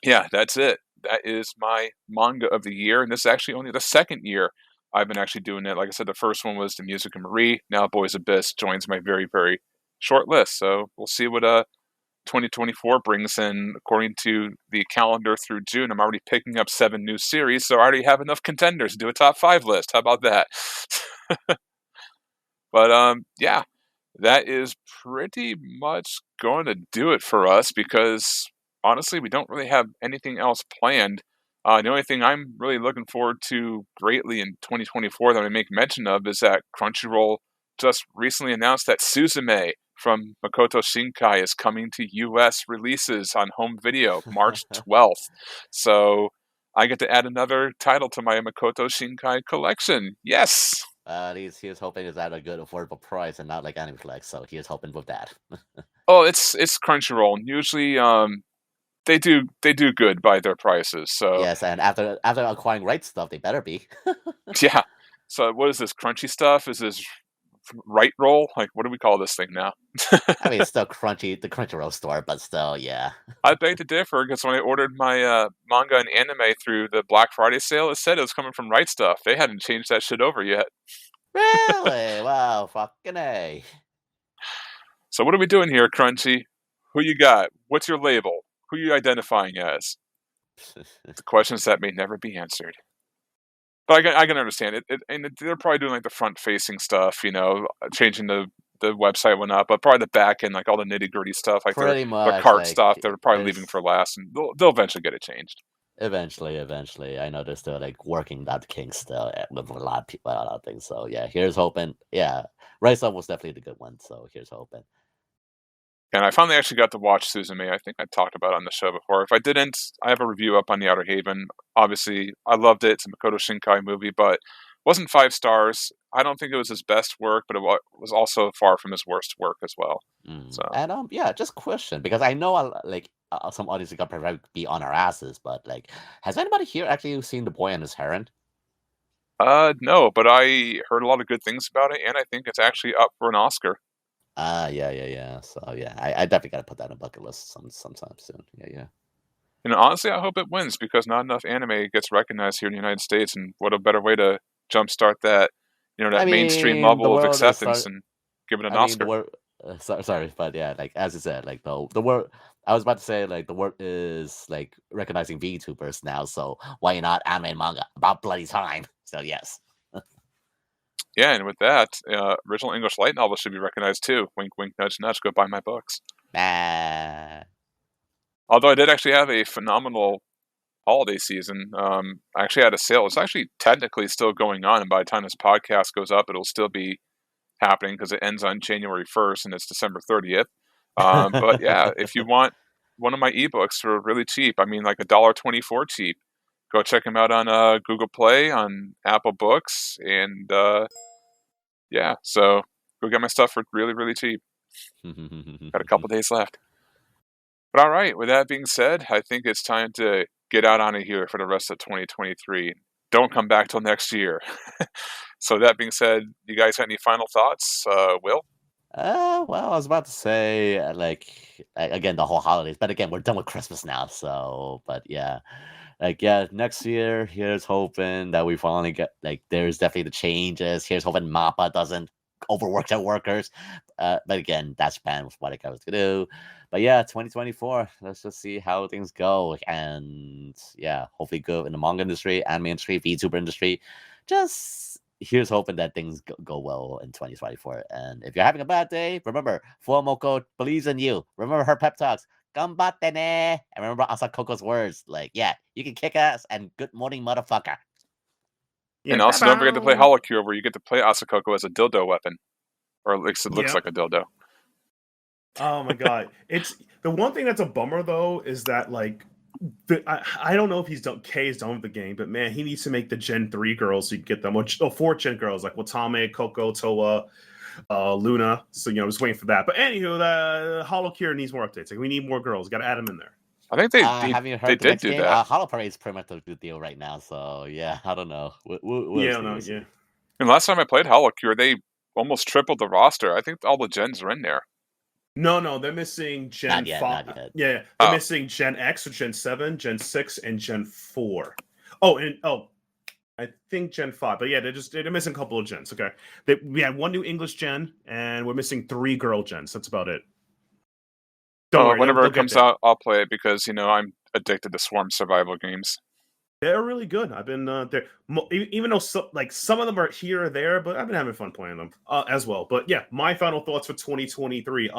yeah, that's it. That is my manga of the year, and this is actually only the second year I've been actually doing it. Like I said, the first one was The Music of Marie. Now Boys Abyss joins my very, very short list. So we'll see what 2024 brings in. According to the calendar through June, I'm already picking up 7 new series, so I already have enough contenders to do a top 5 list. How about that? But yeah, that is pretty much going to do it for us because honestly, we don't really have anything else planned. The only thing I'm really looking forward to greatly in 2024 that I make mention of is that Crunchyroll just recently announced that Suzume from Makoto Shinkai is coming to US releases on home video March 12th. So I get to add another title to my Makoto Shinkai collection. Yes! He is hoping it's at a good affordable price and not like Anime Flex, so he is hoping with that. Oh, it's Crunchyroll. Usually they do good by their prices. So yes, and after acquiring rights stuff, they better be. yeah. So what is this crunchy stuff? Is this right roll? Like what do we call this thing now? I mean, it's still the Crunchyroll store, but still, yeah. I beg to differ because when I ordered my manga and anime through the Black Friday sale, it said it was coming from Right Stuff. They hadn't changed that shit over yet. Really? Wow, fucking A. So what are we doing here, Crunchy? Who you got? What's your label? Who are you identifying as? The questions that may never be answered. But I can understand it. And they're probably doing like the front-facing stuff, changing the website went up, but probably the back end, like all the nitty-gritty stuff, like Pretty the much, cart like, stuff, they're probably leaving for last, and they'll eventually get it changed. Eventually. I know they're still like working that kinks still with a lot of people, a lot of things. So yeah, here's hoping. Yeah, Rise Up was definitely the good one. So here's hoping. And I finally actually got to watch Suzume. I think I talked about it on the show before. If I didn't, I have a review up on the Outerhaven. Obviously, I loved it. It's a Makoto Shinkai movie, but wasn't 5 stars. I don't think it was his best work, but it was also far from his worst work as well. So. And yeah, just question, because I know some audience are gonna probably be on our asses, but like, has anybody here actually seen The Boy and His Heron? No, but I heard a lot of good things about it, and I think it's actually up for an Oscar. Yeah. So yeah, I definitely gotta put that on a bucket list sometime soon. Yeah. And honestly, I hope it wins because not enough anime gets recognized here in the United States, and what a better way to jumpstart that, mainstream level of acceptance and give it an Oscar. Sorry, but yeah, like as I said, like the word I was about to say, like the word is like recognizing VTubers now, so why not anime and manga? About bloody time. So yes. Yeah, and with that, original English light novels should be recognized too. Wink, wink, nudge, nudge. Go buy my books. Although I did actually have a phenomenal holiday season. I actually had a sale. It's actually technically still going on, and by the time this podcast goes up, it'll still be happening because it ends on January 1st and it's December 30th. But yeah, if you want one of my ebooks for really cheap, I mean like $1.24 cheap, go check them out on Google Play, on Apple Books, and yeah, so go get my stuff for really, really cheap. Got a couple days left. But all right, with that being said, I think it's time to get out on it here for the rest of 2023. Don't come back till next year. So that being said, you guys have any final thoughts? Will? Well, I was about to say, like, again, the whole holidays, but again, we're done with Christmas now, so, but yeah. Next year, here's hoping that we finally get there's definitely the changes. Here's hoping Mappa doesn't overwork their workers. But again, that's Japan with what it goes to do. But yeah, 2024. Let's just see how things go, and yeah, hopefully good in the manga industry, anime industry, VTuber industry. Just here's hoping that things go well in 2024. And if you're having a bad day, remember Fuomoko believes in you. Remember her pep talks. Gambatte ne. And remember Asakoko's words, you can kick ass and good morning, motherfucker. Yeah, and also don't forget to play Holocure, where you get to play Asakoko as a dildo weapon. Or at least it looks like a dildo. Oh my god. It's the one thing that's a bummer though is that I don't know if K is done with the game, but man, he needs to make the Gen 3 girls so you can get them. Or 4 Gen girls like Watame, Coco, Toa, Luna. So I'm just waiting for that. But anywho, the Holocure needs more updates. We need more girls. Got to add them in there. I think they heard did do that. Hollow Parade is pretty much the deal right now. So yeah, I don't know. We'll see. And last time I played Holocure, they almost tripled the roster. I think all the gens are in there. No, they're missing Gen 5. Not yet. Yeah, they're missing Gen X or Gen 7, Gen 6, and Gen 4. I think Gen 5. But yeah, they're missing a couple of gens, okay? We had 1 new English gen, and we're missing 3 girl gens. That's about it. Don't worry, whenever it comes out, I'll play it because, I'm addicted to swarm survival games. They're really good. I've been there, even though some of them are here or there, but I've been having fun playing them as well. But yeah, my final thoughts for 2023.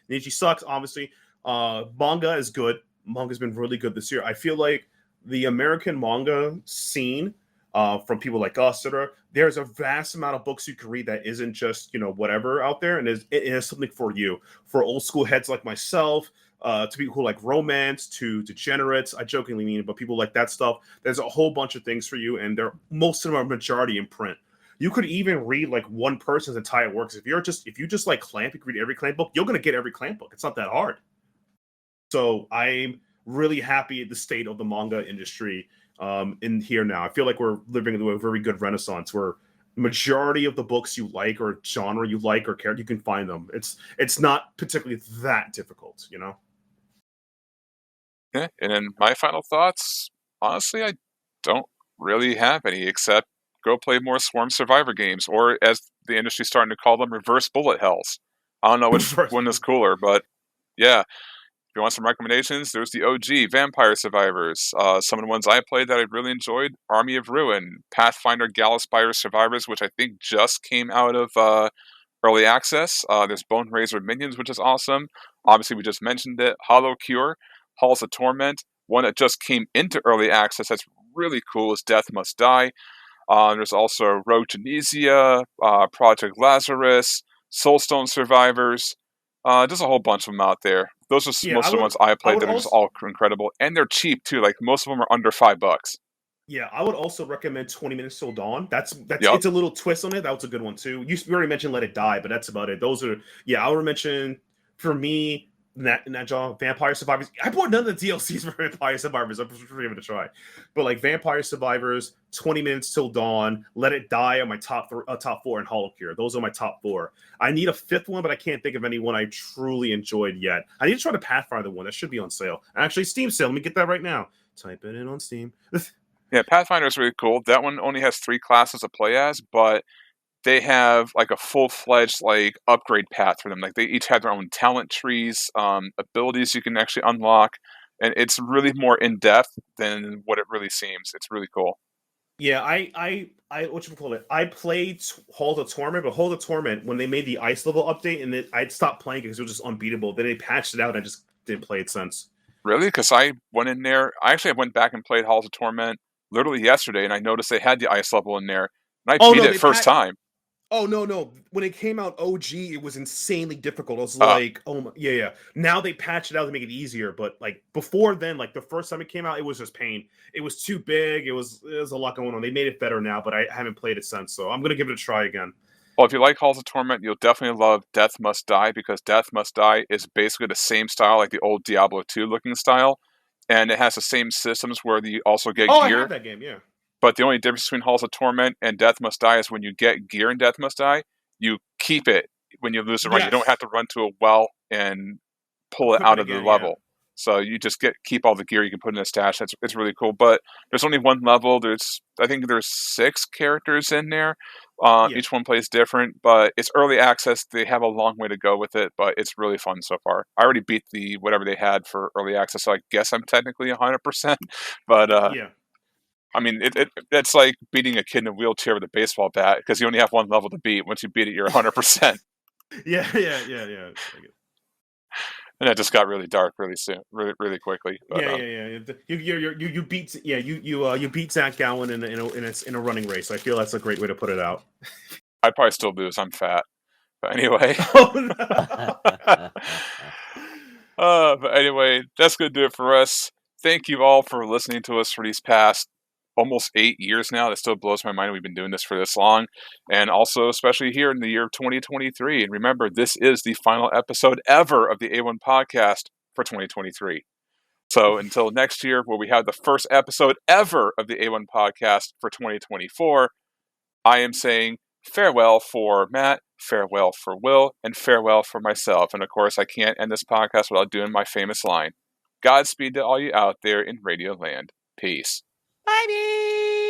Nichi sucks, obviously. Manga is good. Manga's been really good this year. I feel like the American manga scene, from people like us, there's a vast amount of books you can read that isn't just whatever out there, and it is something for you, for old school heads like myself. To people who like romance, to degenerates. I jokingly mean it, but people like that stuff. There's a whole bunch of things for you, and most of them are majority in print. You could even read like one person's entire works. If you just like Clamp, you can read every Clamp book. You're gonna get every Clamp book. It's not that hard. So I'm really happy at the state of the manga industry in here now. I feel like we're living through a very good renaissance where majority of the books you like or genre you like or care, you can find them. It's not particularly that difficult, Yeah, and then my final thoughts, honestly, I don't really have any, except go play more Swarm Survivor games, or as the industry's starting to call them, reverse bullet hells. I don't know which one is cooler, but yeah. If you want some recommendations, there's the OG, Vampire Survivors. Some of the ones I played that I really enjoyed, Army of Ruin, Pathfinder Galaspire Survivors, which I think just came out of early access. There's Bone Razor Minions, which is awesome. Obviously, we just mentioned it. Hollow Cure, Halls of Torment. One that just came into early access that's really cool is Death Must Die. There's also Rogue Tunisia, Project Lazarus, Soulstone Survivors. There's a whole bunch of them out there. Those are most of the ones I played that are just all incredible. And they're cheap, too. Like, most of them are under $5. Yeah, I would also recommend 20 Minutes Till Dawn. It's a little twist on it. That was a good one, too. You already mentioned Let It Die, but that's about it. I would mention, for me, in that genre, Vampire Survivors. I bought none of the DLCs for Vampire Survivors. I'm just giving it a try. But like Vampire Survivors, 20 Minutes Till Dawn, Let It Die are my top 4, and Holocure. Those are my top 4. I need a 5th one, but I can't think of anyone I truly enjoyed yet. I need to try the Pathfinder one. That should be on sale. Actually, Steam sale. Let me get that right now. Type it in on Steam. Yeah, Pathfinder is really cool. That one only has 3 classes to play as, but they have like a full-fledged upgrade path for them. Like, they each have their own talent trees, abilities you can actually unlock, and it's really more in-depth than what it really seems. It's really cool. Yeah, I I played Hold of Torment, but Hold of Torment, when they made the ice level update, and then I'd stopped playing because it was just unbeatable. Then they patched it out, and I just didn't play it since. Really? Because I went in there. I went back and played Halls of Torment literally yesterday, and I noticed they had the ice level in there, and I beat it first time. Oh, no. When it came out OG, it was insanely difficult. I was like, oh my, yeah. Now they patched it out to make it easier, but before then, the first time it came out, it was just pain. It was too big. It was a lot going on. They made it better now, but I haven't played it since, so I'm going to give it a try again. Well, if you like Halls of Torment, you'll definitely love Death Must Die, because Death Must Die is basically the same style, like the old Diablo 2 looking style, and it has the same systems where you also get gear. I have that game, yeah. But the only difference between Halls of Torment and Death Must Die is when you get gear in Death Must Die, you keep it when you lose the run. Yes. You don't have to run to a well and pull it out of the level. So you just keep all the gear you can put in a stash. It's really cool. But there's only one level. I think there's 6 characters in there. Yeah. Each one plays different, but it's early access. They have a long way to go with it, but it's really fun so far. I already beat the whatever they had for early access, so I guess I'm technically 100%. But Yeah. I mean, it's like beating a kid in a wheelchair with a baseball bat because you only have one level to beat. Once you beat it, you're 100%. Yeah. And it just got really dark really soon, really quickly. But, You beat Zach Gowen in a running race. I feel that's a great way to put it out. I'd probably still lose. I'm fat. But anyway. But anyway, that's going to do it for us. Thank you all for listening to us for these past almost 8 years now. That still blows my mind we've been doing this for this long. And also, especially here in the year of 2023. And remember, this is the final episode ever of the A1 podcast for 2023. So until next year, where we have the first episode ever of the A1 podcast for 2024, I am saying farewell for Matt, farewell for Will, and farewell for myself. And of course, I can't end this podcast without doing my famous line. Godspeed to all you out there in Radio Land. Peace. Bye.